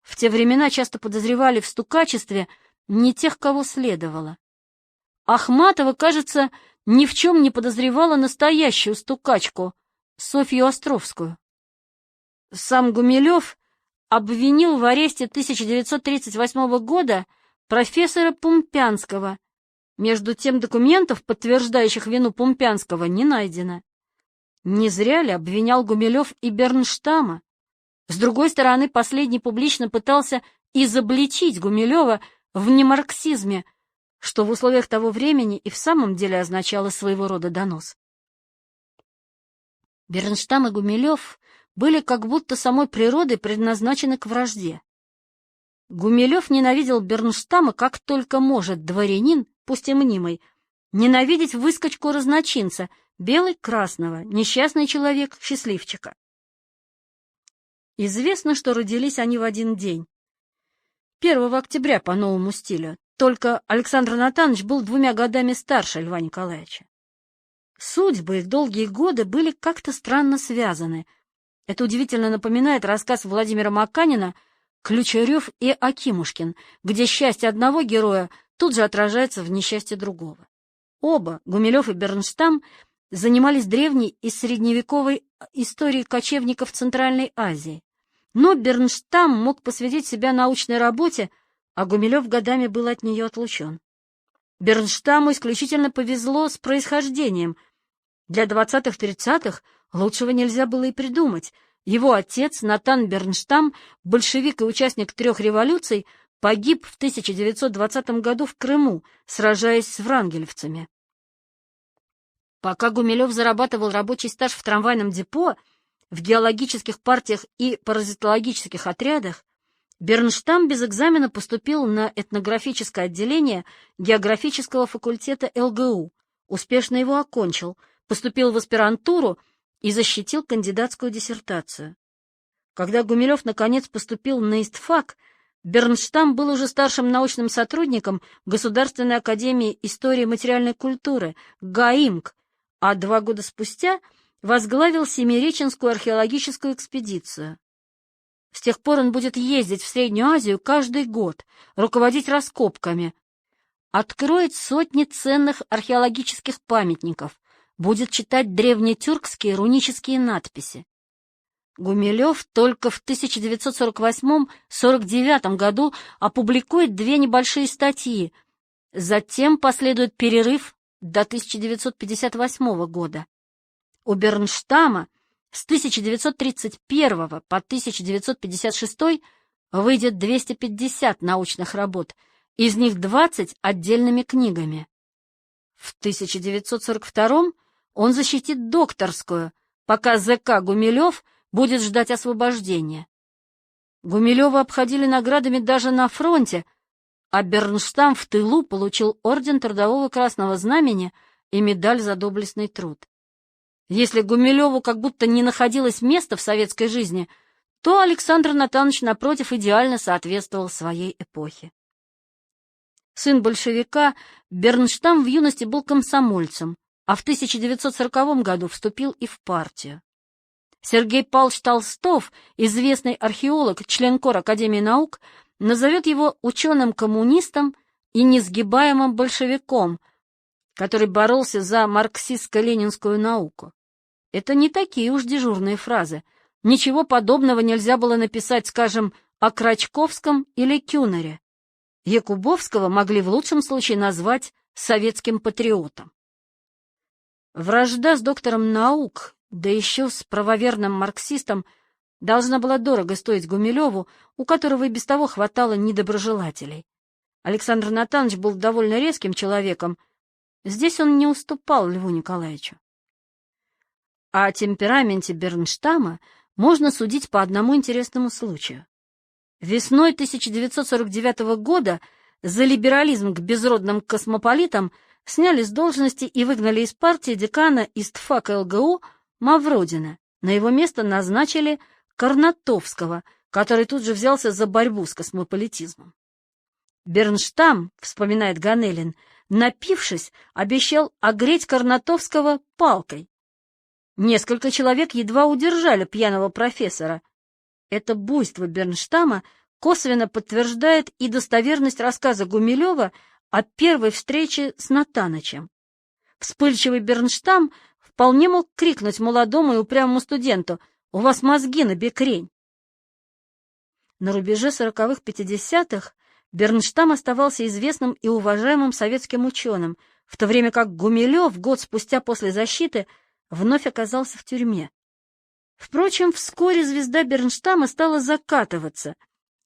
В те времена часто подозревали в стукачестве не тех, кого следовало. Ахматова, кажется, ни в чем не подозревала настоящую стукачку, Софью Островскую. Сам Гумилев обвинил в аресте 1938 года профессора Пумпянского. Между тем документов, подтверждающих вину Пумпянского, не найдено. Не зря ли обвинял Гумилев и Бернштама? С другой стороны, последний публично пытался изобличить Гумилева в немарксизме, что в условиях того времени и в самом деле означало своего рода донос. Бернштам и Гумилев были как будто самой природой предназначены к вражде. Гумилев ненавидел Бернштама как только может дворянин, пусть и мнимый, ненавидеть выскочку-разночинца, белый-красного, несчастный человек, счастливчика. Известно, что родились они в один день. 1 октября по новому стилю, только Александр Натанович был 2 годами старше Льва Николаевича. Судьбы их долгие годы были как-то странно связаны. Это удивительно напоминает рассказ Владимира Маканина «Ключарев и Акимушкин», где счастье одного героя тут же отражается в несчастье другого. Оба, Гумилев и Бернштам, занимались древней и средневековой историей кочевников Центральной Азии. Но Бернштам мог посвятить себя научной работе, а Гумилев годами был от нее отлучен. Бернштаму исключительно повезло с происхождением. Для 20-30-х лучшего нельзя было и придумать. Его отец, Натан Бернштам, большевик и участник 3 революций, погиб в 1920 году в Крыму, сражаясь с врангелевцами. Пока Гумилев зарабатывал рабочий стаж в трамвайном депо, в геологических партиях и паразитологических отрядах, Бернштам без экзамена поступил на этнографическое отделение географического факультета ЛГУ, успешно его окончил, поступил в аспирантуру и защитил кандидатскую диссертацию. Когда Гумилев наконец поступил на истфак, Бернштам был уже старшим научным сотрудником Государственной академии истории и материальной культуры ГАИМК, а 2 года спустя возглавил Семиреченскую археологическую экспедицию. С тех пор он будет ездить в Среднюю Азию каждый год, руководить раскопками, откроет сотни ценных археологических памятников, будет читать древнетюркские рунические надписи. Гумилев только в 1948-49 году опубликует 2 небольшие статьи, затем последует перерыв до 1958 года. У Бернштама с 1931 по 1956 выйдет 250 научных работ, из них 20 отдельными книгами. В 1942 он защитит докторскую, пока ЗК Гумилев будет ждать освобождения. Гумилева обходили наградами даже на фронте, а Бернштам в тылу получил орден Трудового Красного Знамени и медаль за доблестный труд. Если Гумилеву как будто не находилось места в советской жизни, то Александр Натанович, напротив, идеально соответствовал своей эпохе. Сын большевика, Бернштам в юности был комсомольцем, а в 1940 году вступил и в партию. Сергей Павлович Толстов, известный археолог, член Кор Академии наук, назовет его ученым-коммунистом и несгибаемым большевиком, который боролся за марксистско-ленинскую науку. Это не такие уж дежурные фразы. Ничего подобного нельзя было написать, скажем, о Крачковском или Кюнере. Якубовского могли в лучшем случае назвать советским патриотом. Вражда с доктором наук, да еще с правоверным марксистом, должна была дорого стоить Гумилеву, у которого и без того хватало недоброжелателей. Александр Натанович был довольно резким человеком, здесь он не уступал Льву Николаевичу. О темпераменте Бернштама можно судить по одному интересному случаю. Весной 1949 года за либерализм к безродным космополитам сняли с должности и выгнали из партии декана истфака ЛГУ Мавродина. На его место назначили Карнатовского, который тут же взялся за борьбу с космополитизмом. Бернштам, вспоминает Ганелин, напившись, обещал огреть Карнатовского палкой. Несколько человек едва удержали пьяного профессора. Это буйство Бернштама косвенно подтверждает и достоверность рассказа Гумилева о первой встрече с Натанычем. Вспыльчивый Бернштам вполне мог крикнуть молодому и упрямому студенту: «У вас мозги на бекрень!». На рубеже 40-х-50-х Бернштам оставался известным и уважаемым советским ученым, в то время как Гумилев год спустя после защиты вновь оказался в тюрьме. Впрочем, вскоре звезда Бернштама стала закатываться.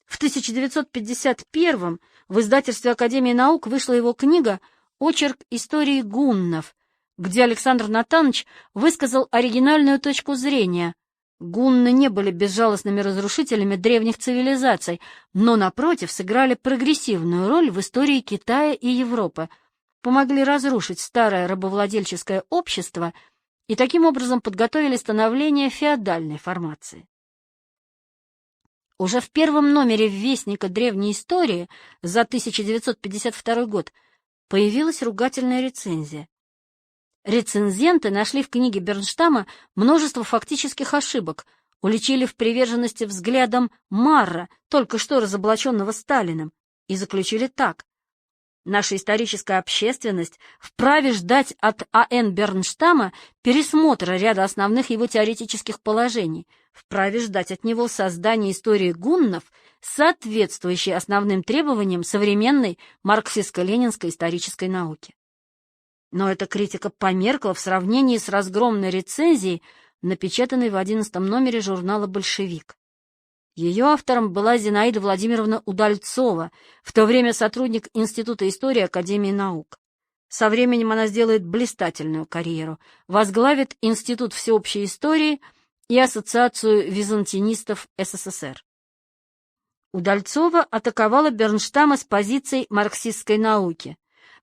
В 1951-м в издательстве Академии наук вышла его книга «Очерк истории гуннов», где Александр Натаныч высказал оригинальную точку зрения. Гунны не были безжалостными разрушителями древних цивилизаций, но, напротив, сыграли прогрессивную роль в истории Китая и Европы, помогли разрушить старое рабовладельческое общество и таким образом подготовили становление феодальной формации. Уже в первом номере «Вестника древней истории» за 1952 год появилась ругательная рецензия. Рецензенты нашли в книге Бернштама множество фактических ошибок, уличили в приверженности взглядам Марра, только что разоблаченного Сталиным, и заключили так: наша историческая общественность вправе ждать от А.Н. Бернштама пересмотра ряда основных его теоретических положений, вправе ждать от него создания истории гуннов, соответствующей основным требованиям современной марксистско-ленинской исторической науки. Но эта критика померкла в сравнении с разгромной рецензией, напечатанной в 11-м номере журнала «Большевик». Ее автором была Зинаида Владимировна Удальцова, в то время сотрудник Института истории Академии наук. Со временем она сделает блистательную карьеру, возглавит Институт всеобщей истории и Ассоциацию византинистов СССР. Удальцова атаковала Бернштама с позиций марксистской науки.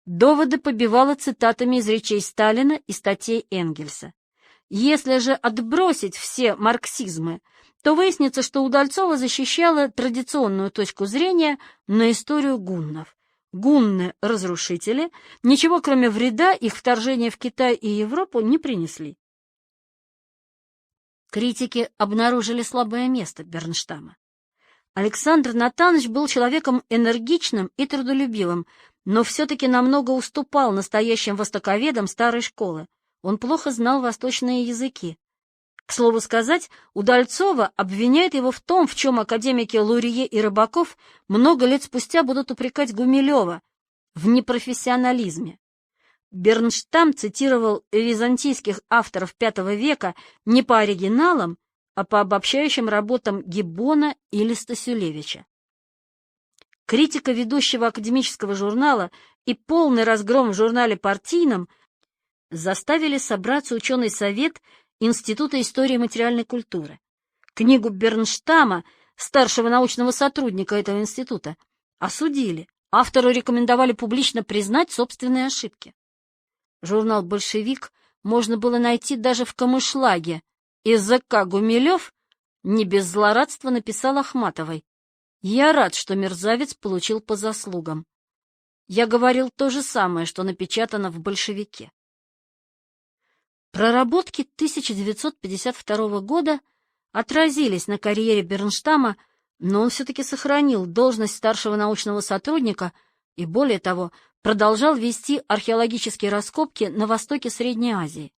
Доводы побивала цитатами из речей Сталина и статей Энгельса. Если же отбросить все марксизмы, то выяснится, что Удальцова защищала традиционную точку зрения на историю гуннов. Гунны-разрушители ничего, кроме вреда, их вторжения в Китай и Европу не принесли. Критики обнаружили слабое место Бернштама. Александр Натаныч был человеком энергичным и трудолюбивым, но все-таки намного уступал настоящим востоковедам старой школы. Он плохо знал восточные языки. К слову сказать, Удальцова обвиняет его в том, в чем академики Лурье и Рыбаков много лет спустя будут упрекать Гумилева — в непрофессионализме. Бернштам цитировал византийских авторов V века не по оригиналам, а по обобщающим работам Гиббона или Стасюлевича. Критика ведущего академического журнала и полный разгром в журнале партийном заставили собраться ученый совет Института истории материальной культуры. Книгу Бернштама, старшего научного сотрудника этого института, осудили. Автору рекомендовали публично признать собственные ошибки. Журнал «Большевик» можно было найти даже в Камышлаге, и ЗК Гумилев не без злорадства написал Ахматовой: «Я рад, что мерзавец получил по заслугам. Я говорил то же самое, что напечатано в «Большевике». Проработки 1952 года отразились на карьере Бернштама, но он все-таки сохранил должность старшего научного сотрудника и, более того, продолжал вести археологические раскопки на востоке Средней Азии.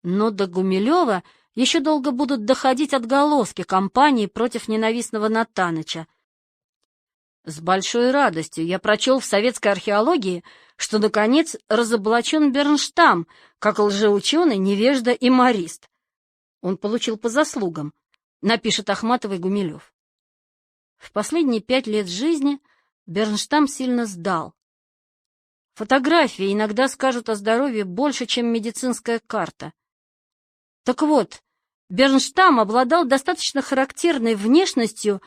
Но до Гумилева еще долго будут доходить отголоски кампании против ненавистного Натаныча. С большой радостью я прочел в советской археологии, что, наконец, разоблачен Бернштам, как лжеученый, невежда и марист. Он получил по заслугам, напишет Ахматовой Гумилев. В последние 5 лет жизни Бернштам сильно сдал. Фотографии иногда скажут о здоровье больше, чем медицинская карта. Так вот, Бернштам обладал достаточно характерной внешностью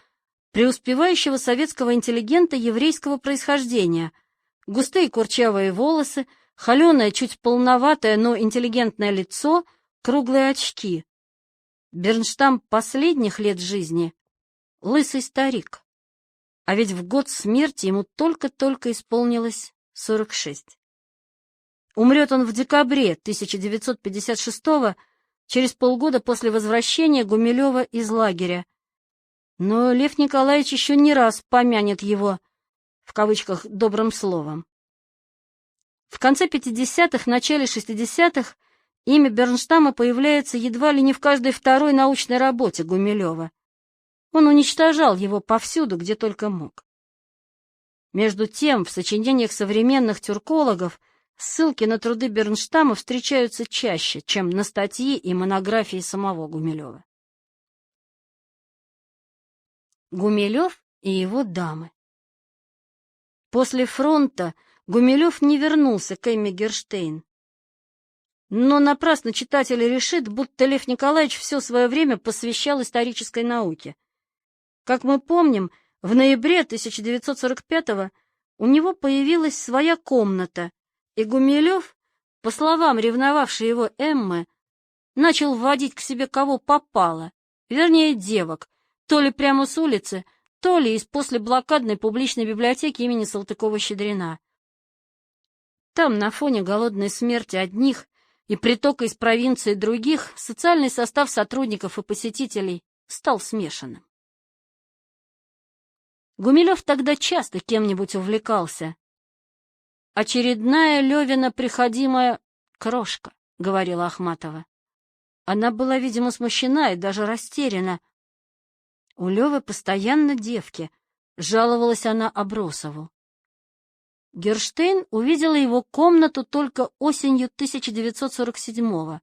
преуспевающего советского интеллигента еврейского происхождения: густые курчавые волосы, холеное, чуть полноватое, но интеллигентное лицо, круглые очки. Бернштам последних лет жизни — лысый старик, а ведь в год смерти ему только-только исполнилось 46. Умрет он в декабре 1956-го, через полгода после возвращения Гумилева из лагеря. Но Лев Николаевич еще не раз помянет его, в кавычках, добрым словом. В конце 50-х, начале 60-х имя Бернштама появляется едва ли не в каждой второй научной работе Гумилева. Он уничтожал его повсюду, где только мог. Между тем, в сочинениях современных тюркологов ссылки на труды Бернштама встречаются чаще, чем на статьи и монографии самого Гумилева. Гумилев и его дамы. После фронта Гумилев не вернулся к Эмме Герштейн. Но напрасно читатель решит, будто Лев Николаевич все свое время посвящал исторической науке. Как мы помним, в ноябре 1945-го у него появилась своя комната, и Гумилев, по словам ревновавшей его Эммы, начал вводить к себе кого попало, вернее девок, то ли прямо с улицы, то ли из послеблокадной публичной библиотеки имени Салтыкова-Щедрина. Там, на фоне голодной смерти одних и притока из провинции других, социальный состав сотрудников и посетителей стал смешанным. Гумилев тогда часто кем-нибудь увлекался. «Очередная Левина приходимая крошка», — говорила Ахматова. Она была, видимо, смущена и даже растеряна. «У Левы постоянно девки», — жаловалась она Абросову. Герштейн увидела его комнату только осенью 1947-го.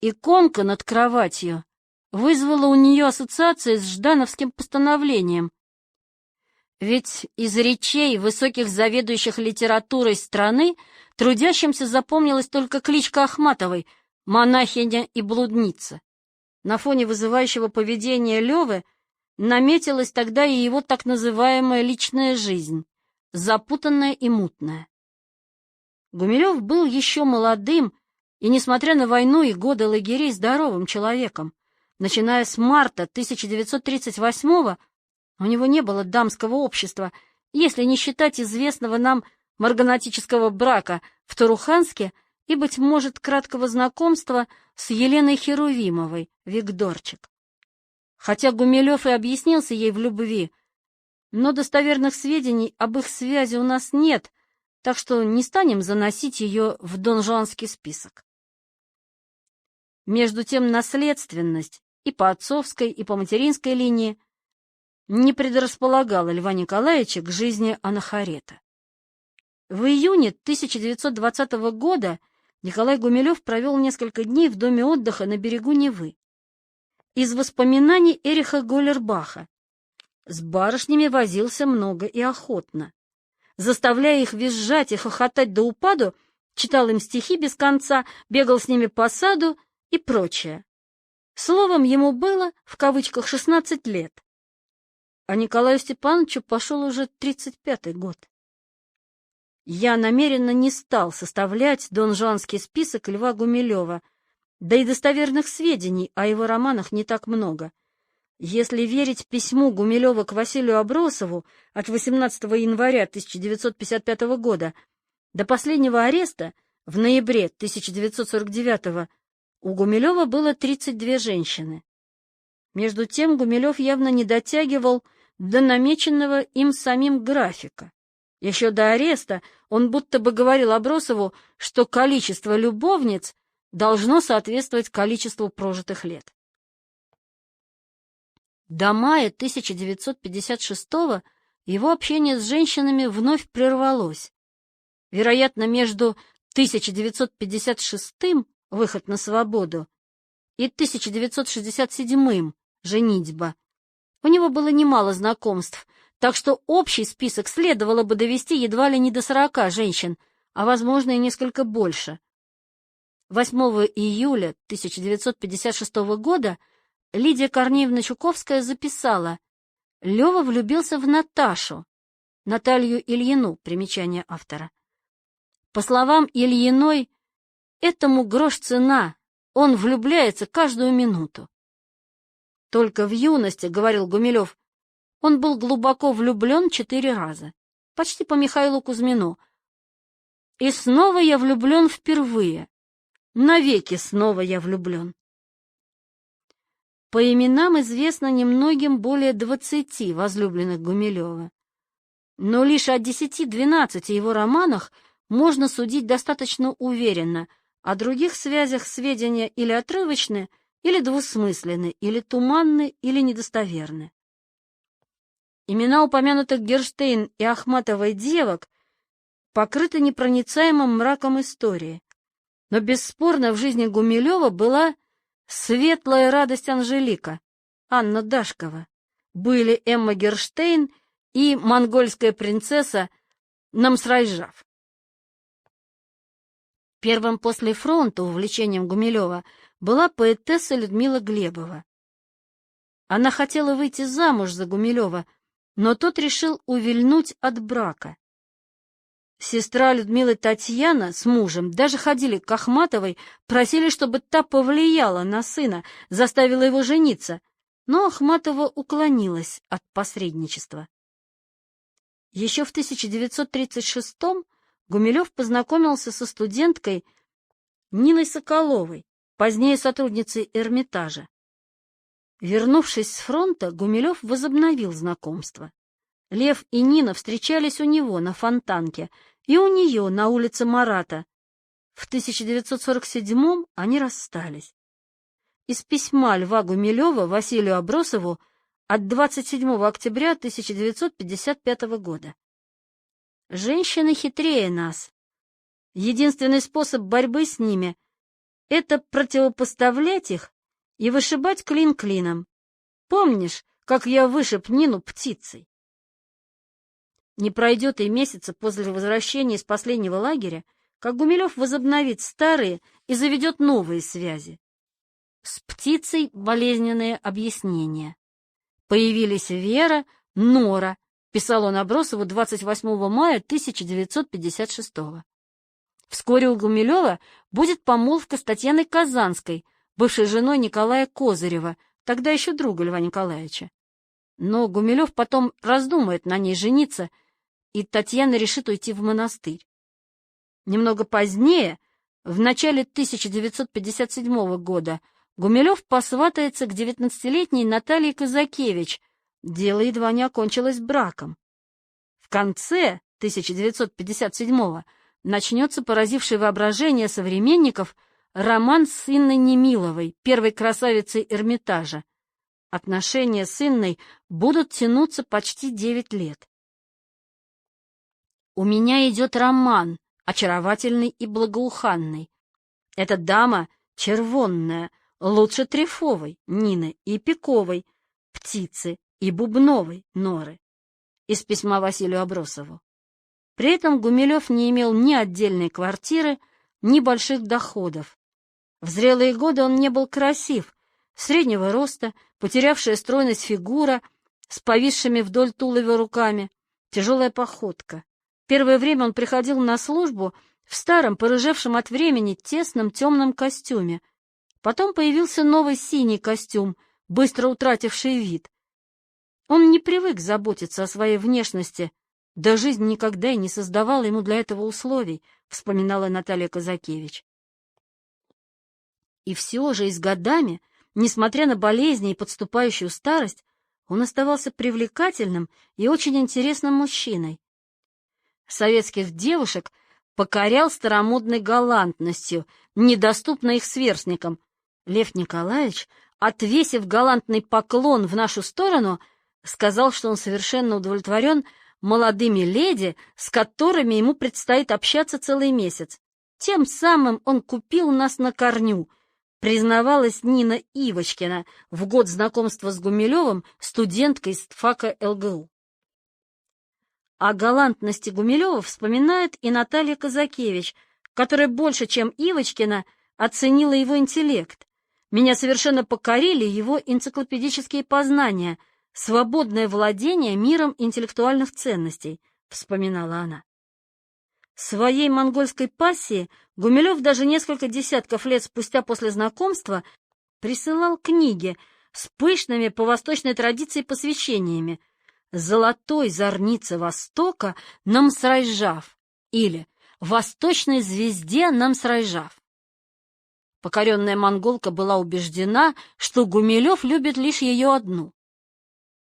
Иконка над кроватью вызвала у нее ассоциации с ждановским постановлением. Ведь из речей высоких заведующих литературой страны трудящимся запомнилась только кличка Ахматовой — монахиня и блудница. На фоне вызывающего поведения Левы наметилась тогда и его так называемая личная жизнь, запутанная и мутная. Гумилев был еще молодым и, несмотря на войну и годы лагерей, здоровым человеком. Начиная с марта 1938-го у него не было дамского общества, если не считать известного нам марганатического брака в Туруханске и, быть может, краткого знакомства с Еленой Херувимовой, Викторчик. Хотя Гумилев и объяснился ей в любви, но достоверных сведений об их связи у нас нет, так что не станем заносить ее в донжуанский список. Между тем, наследственность и по отцовской, и по материнской линии не предрасполагала Льва Николаевича к жизни анахорета. В июне 1920 года Николай Гумилев провел несколько дней в доме отдыха на берегу Невы. Из воспоминаний Эриха Голлербаха: с барышнями возился много и охотно. Заставляя их визжать и хохотать до упаду, читал им стихи без конца, бегал с ними по саду и прочее. Словом, ему было, в кавычках, 16 лет. А Николаю Степановичу пошел уже 35-й год. Я намеренно не стал составлять донжуанский список Льва Гумилева, да и достоверных сведений о его романах не так много. Если верить письму Гумилева к Василию Абросову от 18 января 1955 года до последнего ареста в ноябре 1949 у Гумилева было 32 женщины. Между тем Гумилев явно не дотягивал до намеченного им самим графика. Еще до ареста он будто бы говорил Абросову, что количество любовниц должно соответствовать количеству прожитых лет. До мая 1956-го его общение с женщинами вновь прервалось. Вероятно, между 1956-м, выход на свободу, и 1967-м, женитьба, у него было немало знакомств, так что общий список следовало бы довести едва ли не до 40 женщин, а, возможно, и несколько больше. 8 июля 1956 года Лидия Корнеевна Чуковская записала: «Лева влюбился в Наташу, Наталью Ильину», примечание автора. По словам Ильиной, этому грош цена, он влюбляется каждую минуту. Только в юности, говорил Гумилев, он был глубоко влюблен 4 раза, почти по Михаилу Кузьмину. И снова я влюблен впервые. Навеки снова я влюблен. По именам известно немногим более 20 возлюбленных Гумилева. Но лишь о 10-12 его романах можно судить достаточно уверенно, о других связях сведения или отрывочны, или двусмысленны, или туманны, или недостоверны. Имена упомянутых Герштейн и Ахматовой девок покрыты непроницаемым мраком истории, но бесспорно в жизни Гумилева была светлая радость Анжелика, Анна Дашкова, были Эмма Герштейн и монгольская принцесса Намсрайжав. Первым после фронта увлечением Гумилева была поэтесса Людмила Глебова. Она хотела выйти замуж за Гумилева, но тот решил увильнуть от брака. Сестра Людмилы Татьяна с мужем даже ходили к Ахматовой, просили, чтобы та повлияла на сына, заставила его жениться, но Ахматова уклонилась от посредничества. Еще в 1936-м Гумилев познакомился со студенткой Ниной Соколовой, позднее сотрудницей Эрмитажа. Вернувшись с фронта, Гумилев возобновил знакомство. Лев и Нина встречались у него на Фонтанке и у нее на улице Марата. В 1947-м они расстались. Из письма Льва Гумилева Василию Абросову от 27 октября 1955 года. Женщины хитрее нас. Единственный способ борьбы с ними — это противопоставлять их и вышибать клин клином. Помнишь, как я вышиб Нину птицей? Не пройдет и месяца после возвращения из последнего лагеря, как Гумилев возобновит старые и заведет новые связи. С птицей болезненные объяснения. Появились Вера, Нора, писал он Абросову 28 мая 1956 года. Вскоре у Гумилева будет помолвка с Татьяной Казанской, бывшей женой Николая Козырева, тогда еще друга Льва Николаевича. Но Гумилев потом раздумает на ней жениться, и Татьяна решит уйти в монастырь. Немного позднее, в начале 1957 года, Гумилев посватается к 19-летней Наталье Казакевич. Дело едва не окончилось браком. В конце 1957-го начнется поразивший воображение современников роман с Инной Немиловой, первой красавицей Эрмитажа. Отношения с Инной будут тянуться почти 9 лет. У меня идет роман, очаровательный и благоуханный. Эта дама червонная, лучше Трефовой, Нины, и Пиковой, Птицы, и Бубновой, Норы. Из письма Василию Абросову. При этом Гумилев не имел ни отдельной квартиры, ни больших доходов. В зрелые годы он не был красив, среднего роста, потерявшая стройность фигура, с повисшими вдоль туловя руками, тяжелая походка. Первое время он приходил на службу в старом, порыжевшем от времени, тесном темном костюме. Потом появился новый синий костюм, быстро утративший вид. Он не привык заботиться о своей внешности, да жизнь никогда и не создавала ему для этого условий, вспоминала Наталья Казакевич. И все же и с годами, несмотря на болезни и подступающую старость, он оставался привлекательным и очень интересным мужчиной. Советских девушек покорял старомодной галантностью, недоступной их сверстникам. Лев Николаевич, отвесив галантный поклон в нашу сторону, сказал, что он совершенно удовлетворен молодыми леди, с которыми ему предстоит общаться целый месяц. Тем самым он купил нас на корню, признавалась Нина Ивочкина в год знакомства с Гумилевым, студенткой из ТФАКа ЛГУ. О галантности Гумилева вспоминает и Наталья Казакевич, которая больше, чем Ивочкина, оценила его интеллект. Меня совершенно покорили его энциклопедические познания, свободное владение миром интеллектуальных ценностей, вспоминала она. Своей монгольской пассии Гумилев даже несколько десятков лет спустя после знакомства присылал книги с пышными по восточной традиции посвящениями «Золотой зорнице Востока Намсрайжав» или восточной звезде Намсрайжав. Покоренная монголка была убеждена, что Гумилев любит лишь ее одну.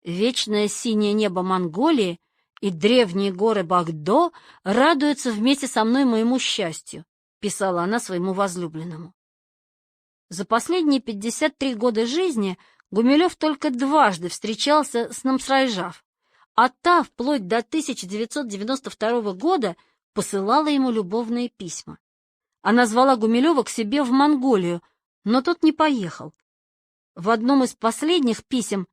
Вечное синее небо Монголии и древние горы Багдо радуются вместе со мной моему счастью, писала она своему возлюбленному. За последние 53 года жизни Гумилев только дважды встречался с Намсрайжав, а та вплоть до 1992 года посылала ему любовные письма. Она звала Гумилева к себе в Монголию, но тот не поехал. В одном из последних писем,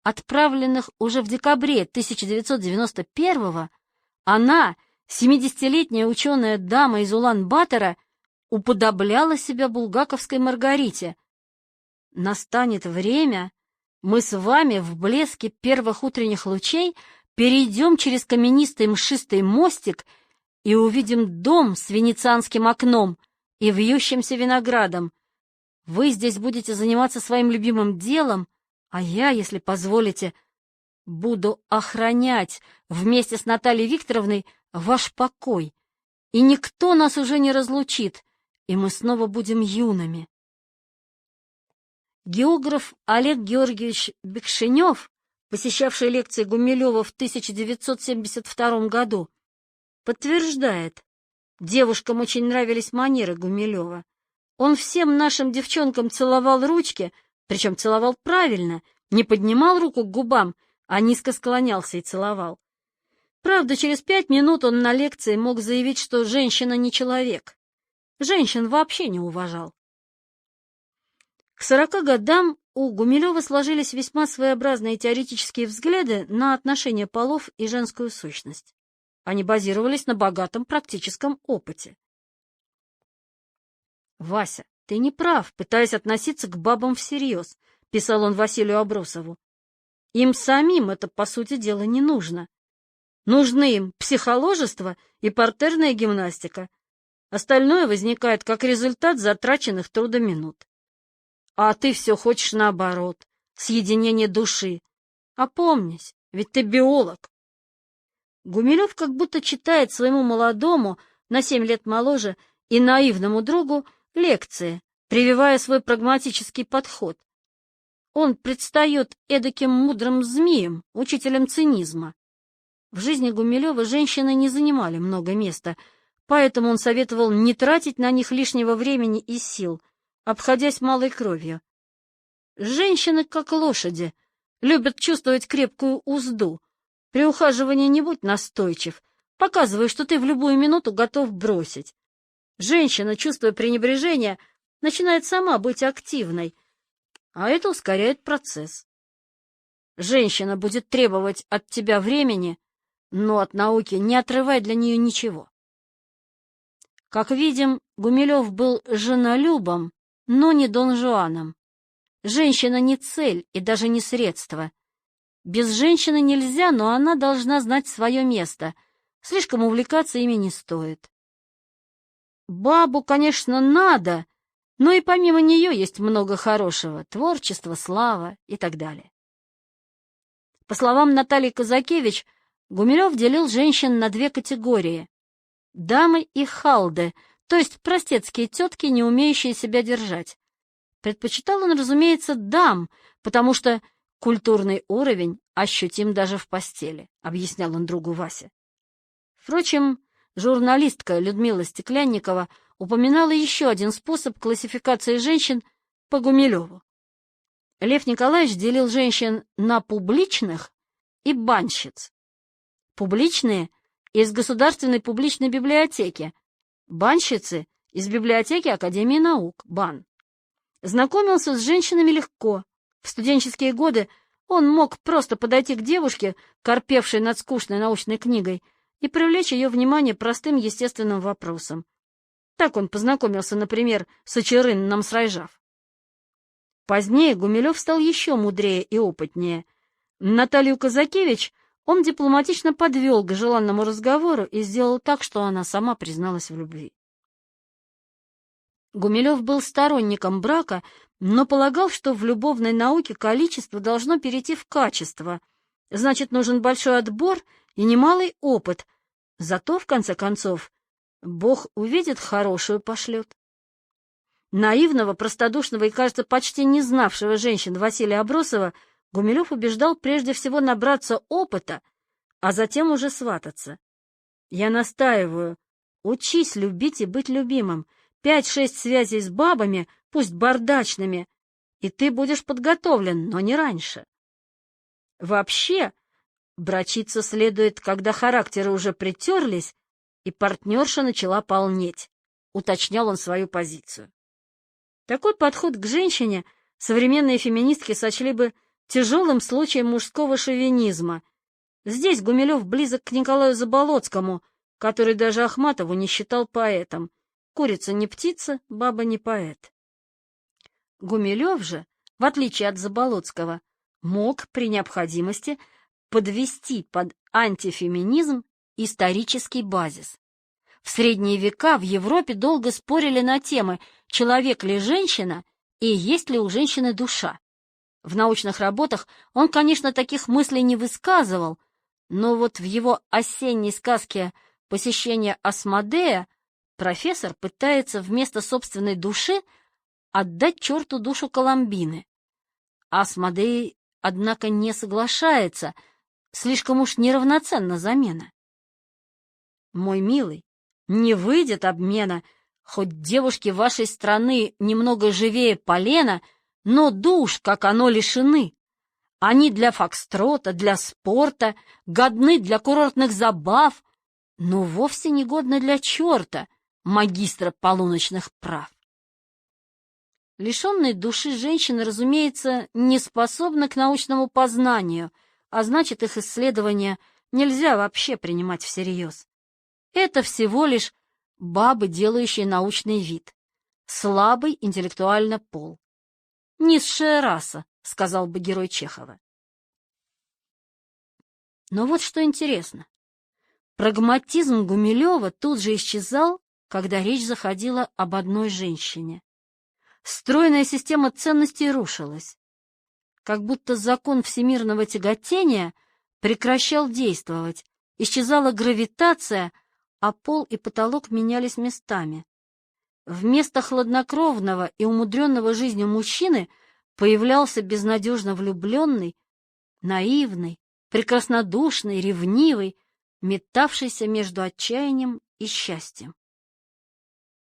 отправленных уже в декабре 1991-го, она, 70-летняя ученая дама из Улан-Батора, уподобляла себя булгаковской Маргарите. «Настанет время, мы с вами в блеске первых утренних лучей перейдем через каменистый мшистый мостик и увидим дом с венецианским окном и вьющимся виноградом. Вы здесь будете заниматься своим любимым делом, а я, если позволите, буду охранять вместе с Натальей Викторовной ваш покой, и никто нас уже не разлучит, и мы снова будем юными». Географ Олег Георгиевич Бекшенев, посещавший лекции Гумилева в 1972 году, подтверждает, девушкам очень нравились манеры Гумилева. Он всем нашим девчонкам целовал ручки, причем целовал правильно, не поднимал руку к губам, а низко склонялся и целовал. Правда, через 5 минут он на лекции мог заявить, что женщина не человек. Женщин вообще не уважал. К 40 годам у Гумилева сложились весьма своеобразные теоретические взгляды на отношения полов и женскую сущность. Они базировались на богатом практическом опыте. «Вася, ты не прав, пытаясь относиться к бабам всерьез», — писал он Василию Абросову. «Им самим это, по сути дела, не нужно. Нужны им психоложество и партерная гимнастика. Остальное возникает как результат затраченных трудоминут. А ты все хочешь наоборот, съединение души. Опомнись, ведь ты биолог». Гумилев как будто читает своему молодому, на 7 лет моложе, и наивному другу лекции, прививая свой прагматический подход. Он предстает эдаким мудрым змеем, учителем цинизма. В жизни Гумилева женщины не занимали много места, поэтому он советовал не тратить на них лишнего времени и сил, обходясь малой кровью. Женщины, как лошади, любят чувствовать крепкую узду. При ухаживании не будь настойчив, показывай, что ты в любую минуту готов бросить. Женщина, чувствуя пренебрежение, начинает сама быть активной, а это ускоряет процесс. Женщина будет требовать от тебя времени, но от науки не отрывай для нее ничего. Как видим, Гумилев был женолюбом, но не Дон Жуаном. Женщина не цель и даже не средство. Без женщины нельзя, но она должна знать свое место. Слишком увлекаться ими не стоит. Бабу, конечно, надо, но и помимо нее есть много хорошего: творчество, слава и так далее. По словам Натальи Казакевич, Гумилев делил женщин на 2 категории: дамы и халды, то есть простецкие тетки, не умеющие себя держать. Предпочитал он, разумеется, дам, потому что культурный уровень ощутим даже в постели, объяснял он другу Васе. Впрочем, журналистка Людмила Стеклянникова упоминала еще один способ классификации женщин по Гумилеву. Лев Николаевич делил женщин на публичных и банщиц. Публичные — из Государственной публичной библиотеки, банщицы — из библиотеки Академии наук, БАН. Знакомился с женщинами легко. В студенческие годы он мог просто подойти к девушке, корпевшей над скучной научной книгой, и привлечь ее внимание простым естественным вопросом. Так он познакомился, например, с Очерын Намсрайжав. Позднее Гумилев стал еще мудрее и опытнее. Наталью Казакевич он дипломатично подвел к желанному разговору и сделал так, что она сама призналась в любви. Гумилев был сторонником брака, но полагал, что в любовной науке количество должно перейти в качество. Значит, нужен большой отбор и немалый опыт. Зато, в конце концов, Бог увидит, хорошую пошлет. Наивного, простодушного и, кажется, почти не знавшего женщин Василия Абросова Гумилев убеждал прежде всего набраться опыта, а затем уже свататься. Я настаиваю, учись любить и быть любимым. 5-6 связей с бабами, пусть бардачными, и ты будешь подготовлен, но не раньше. Вообще, брачиться следует, когда характеры уже притерлись, и партнерша начала полнеть, уточнял он свою позицию. Такой подход к женщине современные феминистки сочли бы тяжелым случаем мужского шовинизма. Здесь Гумилев близок к Николаю Заболоцкому, который даже Ахматову не считал поэтом. Курица не птица, баба не поэт. Гумилев же, в отличие от Заболоцкого, мог при необходимости подвести под антифеминизм исторический базис. В средние века в Европе долго спорили на темы, человек ли женщина и есть ли у женщины душа. В научных работах он, конечно, таких мыслей не высказывал, но вот в его осенней сказке «Посещение Асмодея» профессор пытается вместо собственной души отдать черту душу Коломбины. Асмодей, однако, не соглашается, слишком уж неравноценна замена. Мой милый, не выйдет обмена, хоть девушки вашей страны немного живее полена, но душ, как оно, лишены. Они для фокстрота, для спорта, годны для курортных забав, но вовсе не годны для черта, магистра полуночных прав. Лишенные души женщины, разумеется, не способны к научному познанию, а значит, их исследования нельзя вообще принимать всерьез. Это всего лишь бабы, делающие научный вид, слабый интеллектуально пол. Низшая раса, сказал бы герой Чехова. Но вот что интересно. Прагматизм Гумилева тут же исчезал, когда речь заходила об одной женщине. Стройная система ценностей рушилась. Как будто закон всемирного тяготения прекращал действовать, исчезала гравитация, а пол и потолок менялись местами. Вместо хладнокровного и умудренного жизнью мужчины появлялся безнадежно влюбленный, наивный, прекраснодушный, ревнивый, метавшийся между отчаянием и счастьем.